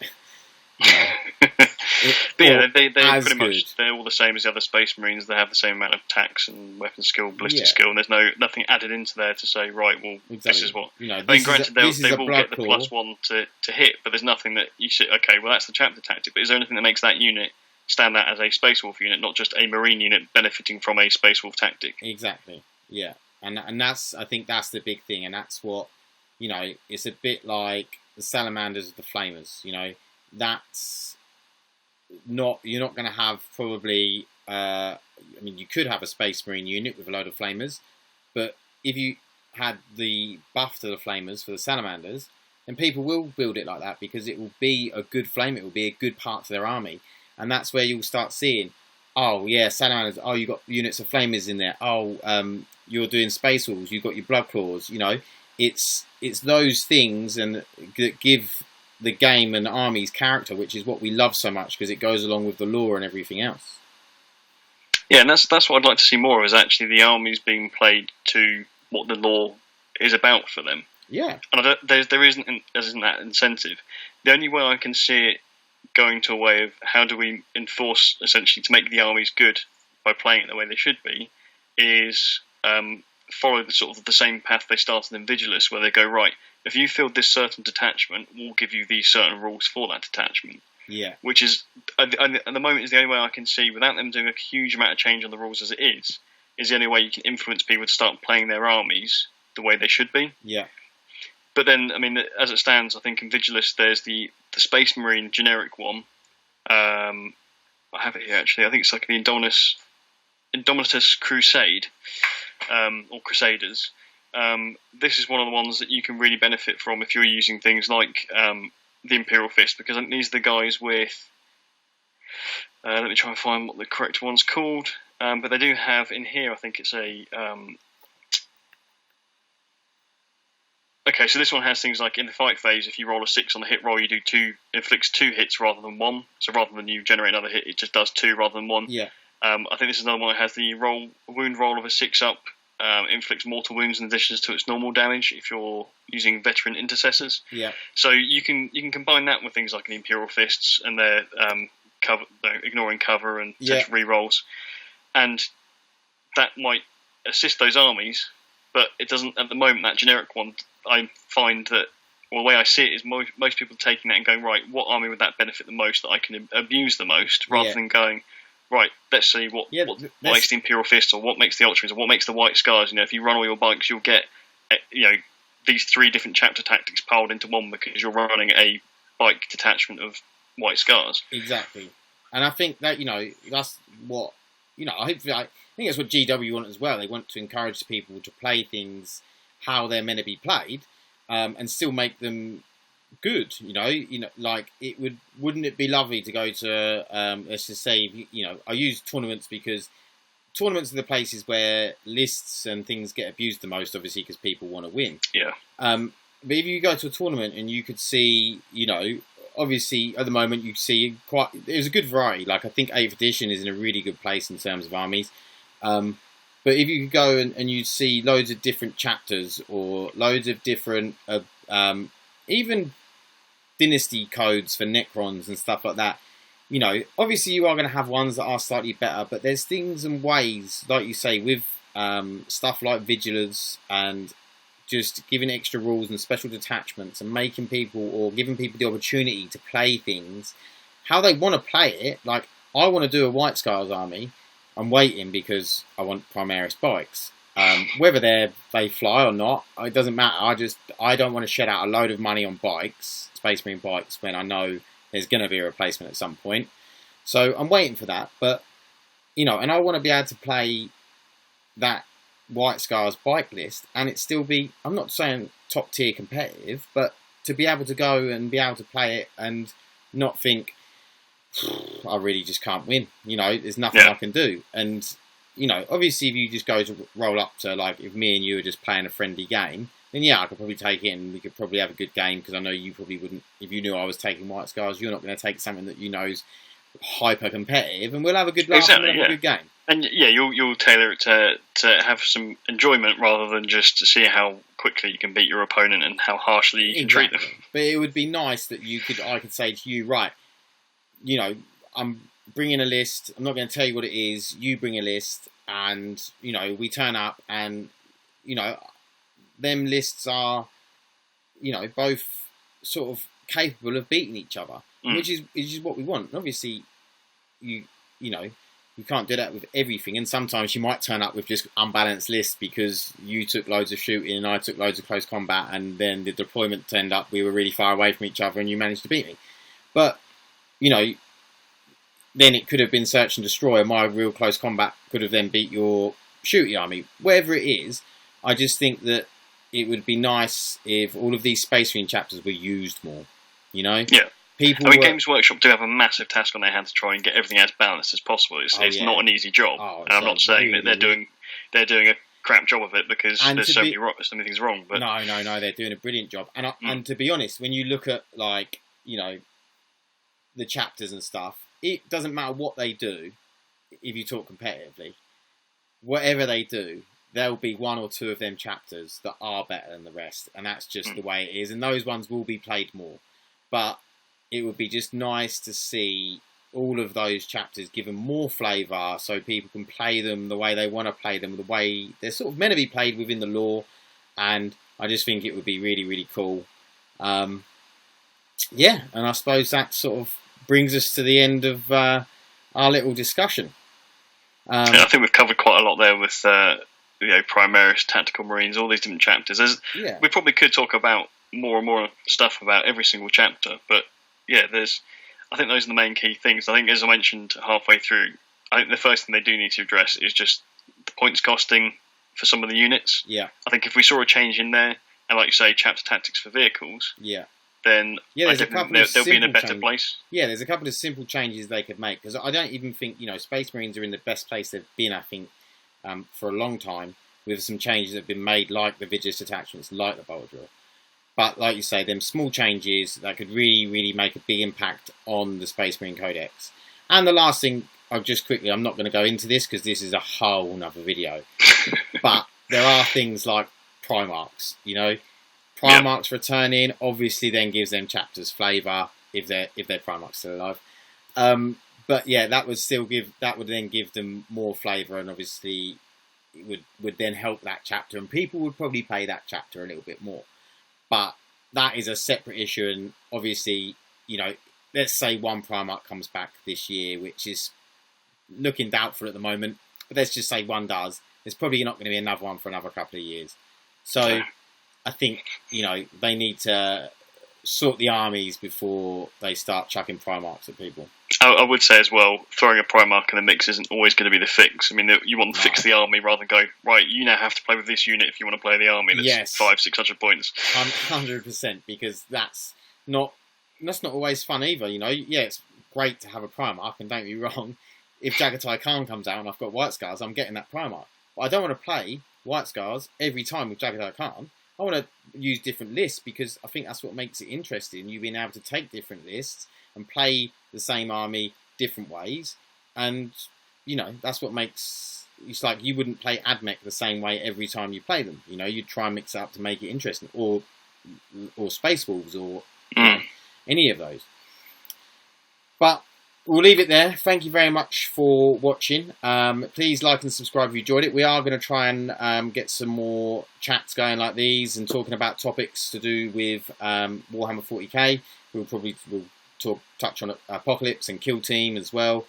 But yeah, they pretty much they're all the same as the other Space Marines. They have the same amount of attacks and weapon skill, ballistic skill, and there's nothing added into there to say, right, well, this is what. Granted, they will get the +1 to hit, but there's nothing that you say, okay, well, that's the chapter tactic. But is there anything that makes that unit stand out as a Space Wolf unit, not just a Marine unit benefiting from a Space Wolf tactic? Exactly. Yeah. And that's, I think that's the big thing, and that's what, it's a bit like the Salamanders of the Flamers, that's not, you're not going to have probably, you could have a Space Marine unit with a load of Flamers, but if you had the buff to the Flamers for the Salamanders, then people will build it like that, because it will be a good flame, it will be a good part to their army, and that's where you'll start seeing, oh yeah, Salamanders, oh, you got units of Flamers in there, oh, you're doing Space Wolves, you've got your Blood Claws, it's those things and that give the game and armies character, which is what we love so much, because it goes along with the lore and everything else. Yeah, and that's what I'd like to see more of, is actually the armies being played to what the lore is about for them. Yeah. And there isn't that incentive. The only way I can see it going to a way of how do we enforce, essentially, to make the armies good by playing it the way they should be, is follow the same path they started in Vigilus, where they go, right, if you filled this certain detachment, we'll give you these certain rules for that detachment. Yeah. Which is, at the moment, is the only way I can see, without them doing a huge amount of change on the rules as it is the only way you can influence people to start playing their armies the way they should be. Yeah. But then, as it stands, I think in Vigilus there's the Space Marine generic one. I have it here, actually. I think it's like the Indomitus Crusade, or Crusaders. This is one of the ones that you can really benefit from if you're using things like the Imperial Fist, because I think these are the guys with... let me try and find what the correct one's called. But they do have in here, I think it's a... Okay, so this one has things like in the fight phase, if you roll a 6 on the hit roll, you do inflicts 2 hits rather than 1. So rather than you generate another hit, it just does 2 rather than 1. Yeah. I think this is another one that has the wound roll of a 6 up, inflicts mortal wounds in addition to its normal damage if you're using veteran intercessors. Yeah. So you can combine that with things like the Imperial Fists and their ignoring cover and re-rolls, and that might assist those armies. But it doesn't at the moment. That generic one, I find that, well, the way I see it is most people are taking that and going, right, what army would that benefit the most, that I can abuse the most, rather than going, right, let's see what makes the Imperial Fist, or what makes the Ultramarines, or what makes the White Scars. If you run all your bikes, you'll get, these 3 different chapter tactics piled into one, because you're running a bike detachment of White Scars. Exactly. And I think that, that's what I think that's what GW want as well. They want to encourage people to play things how they're meant to be played, and still make them good. Like wouldn't it be lovely to go to, let's just say, I use tournaments because tournaments are the places where lists and things get abused the most, obviously, because people want to win. Yeah. But if you go to a tournament and you could see, obviously at the moment you see there's a good variety. Like I think 8th edition is in a really good place in terms of armies. But if you could go and you see loads of different chapters or loads of different, even dynasty codes for Necrons and stuff like that, obviously you are going to have ones that are slightly better, but there's things and ways, like you say, with stuff like Vigilance and just giving extra rules and special detachments and making people or giving people the opportunity to play things how they want to play it. Like, I want to do a White Scars army. I'm waiting because I want Primaris bikes. Whether they fly or not, it doesn't matter. I don't want to shed out a load of money on bikes, Space Marine bikes, when I know there's going to be a replacement at some point. So I'm waiting for that. But, and I want to be able to play that White Scars bike list and it still be, I'm not saying top tier competitive, but to be able to go and be able to play it and not think, I really just can't win. There's nothing I can do. And, obviously if you just go to roll up to, like, if me and you are just playing a friendly game, then yeah, I could probably take it and we could probably have a good game, because I know you probably wouldn't, if you knew I was taking White Scars, you're not going to take something that is hyper competitive, and we'll have a good laugh and have a good game. And yeah, you'll tailor it to have some enjoyment rather than just to see how quickly you can beat your opponent and how harshly you can treat them. But it would be nice that I could say to you, right, I'm bringing a list. I'm not going to tell you what it is. You bring a list, and we turn up, and them lists are, both sort of capable of beating each other, which is what we want. And obviously, you can't do that with everything, and sometimes you might turn up with just unbalanced lists because you took loads of shooting and I took loads of close combat, and then the deployment turned up, we were really far away from each other, and you managed to beat me. But then it could have been search and destroy, and my real close combat could have then beat your shooty army. Whatever it is, I just think that it would be nice if all of these Space Marine chapters were used more. Yeah. Games Workshop do have a massive task on their hands to try and get everything as balanced as possible. It's not an easy job, and I'm not saying that they're doing a crap job of it because there's so many things wrong. But no, they're doing a brilliant job. And to be honest, when you look at the chapters and stuff, it doesn't matter what they do. If you talk competitively, whatever they do, there'll be one or two of them chapters that are better than the rest, and that's just the way it is. And those ones will be played more. But it would be just nice to see all of those chapters given more flavour so people can play them the way they want to play them, the way they're sort of meant to be played within the lore. And I just think it would be really, really cool. And I suppose that sort of brings us to the end of our little discussion. I think we've covered quite a lot there with Primaris, Tactical Marines, all these different chapters. We probably could talk about more and more stuff about every single chapter, but I think those are the main key things. I think, as I mentioned halfway through, I think the first thing they do need to address is just the points costing for some of the units. Yeah. I think if we saw a change in there, and like you say, chapter tactics for vehicles, then they'll be in a better place. Yeah, there's a couple of simple changes they could make, because I don't even think, Space Marines are in the best place they've been, I think, for a long time, with some changes that have been made, like the Vigilance attachments, like the Bolt Drill. But like you say, them small changes that could really, really make a big impact on the Space Marine Codex. And the last thing, I'm not going to go into this because this is a whole nother video. But there are things like Primarchs, Primarchs returning, obviously then gives them chapters flavour if they're Primarchs still alive. But yeah, that would then give them more flavour, and obviously it would then help that chapter, and people would probably play that chapter a little bit more. But that is a separate issue, and obviously, let's say one Primarch comes back this year, which is looking doubtful at the moment, but let's just say one does. There's probably not going to be another one for another couple of years. So I think, they need to sort the armies before they start chucking Primarchs at people. I would say as well, throwing a Primarch in the mix isn't always going to be the fix. I mean, you want to fix the army rather than go, right, you now have to play with this unit if you want to play the army that's 500-600 points. 100%, because that's not always fun either, you know. Yeah, it's great to have a Primarch, and don't be wrong, if Jagatai Khan comes out and I've got White Scars, I'm getting that Primarch. But I don't want to play White Scars every time with Jagatai Khan. I want to use different lists, because I think that's what makes it interesting. You being able to take different lists and play the same army different ways, and you know, that's what makes it's like you wouldn't play Admech the same way every time you play them. You know, you'd try and mix it up to make it interesting, or Space Wolves, or you know, any of those. But we'll leave it there. Thank you very much for watching. Please like and subscribe if you enjoyed it. We are going to try and get some more chats going like these and talking about topics to do with Warhammer 40k. We'll touch on Apocalypse and Kill Team as well.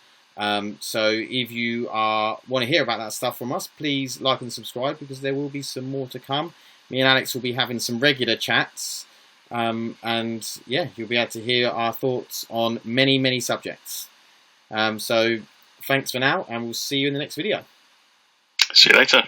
So if you want to hear about that stuff from us, please like and subscribe, because there will be some more to come. Me and Alex will be having some regular chats. And yeah, you'll be able to hear our thoughts on many, many subjects. So thanks for now, and we'll see you in the next video. See you later.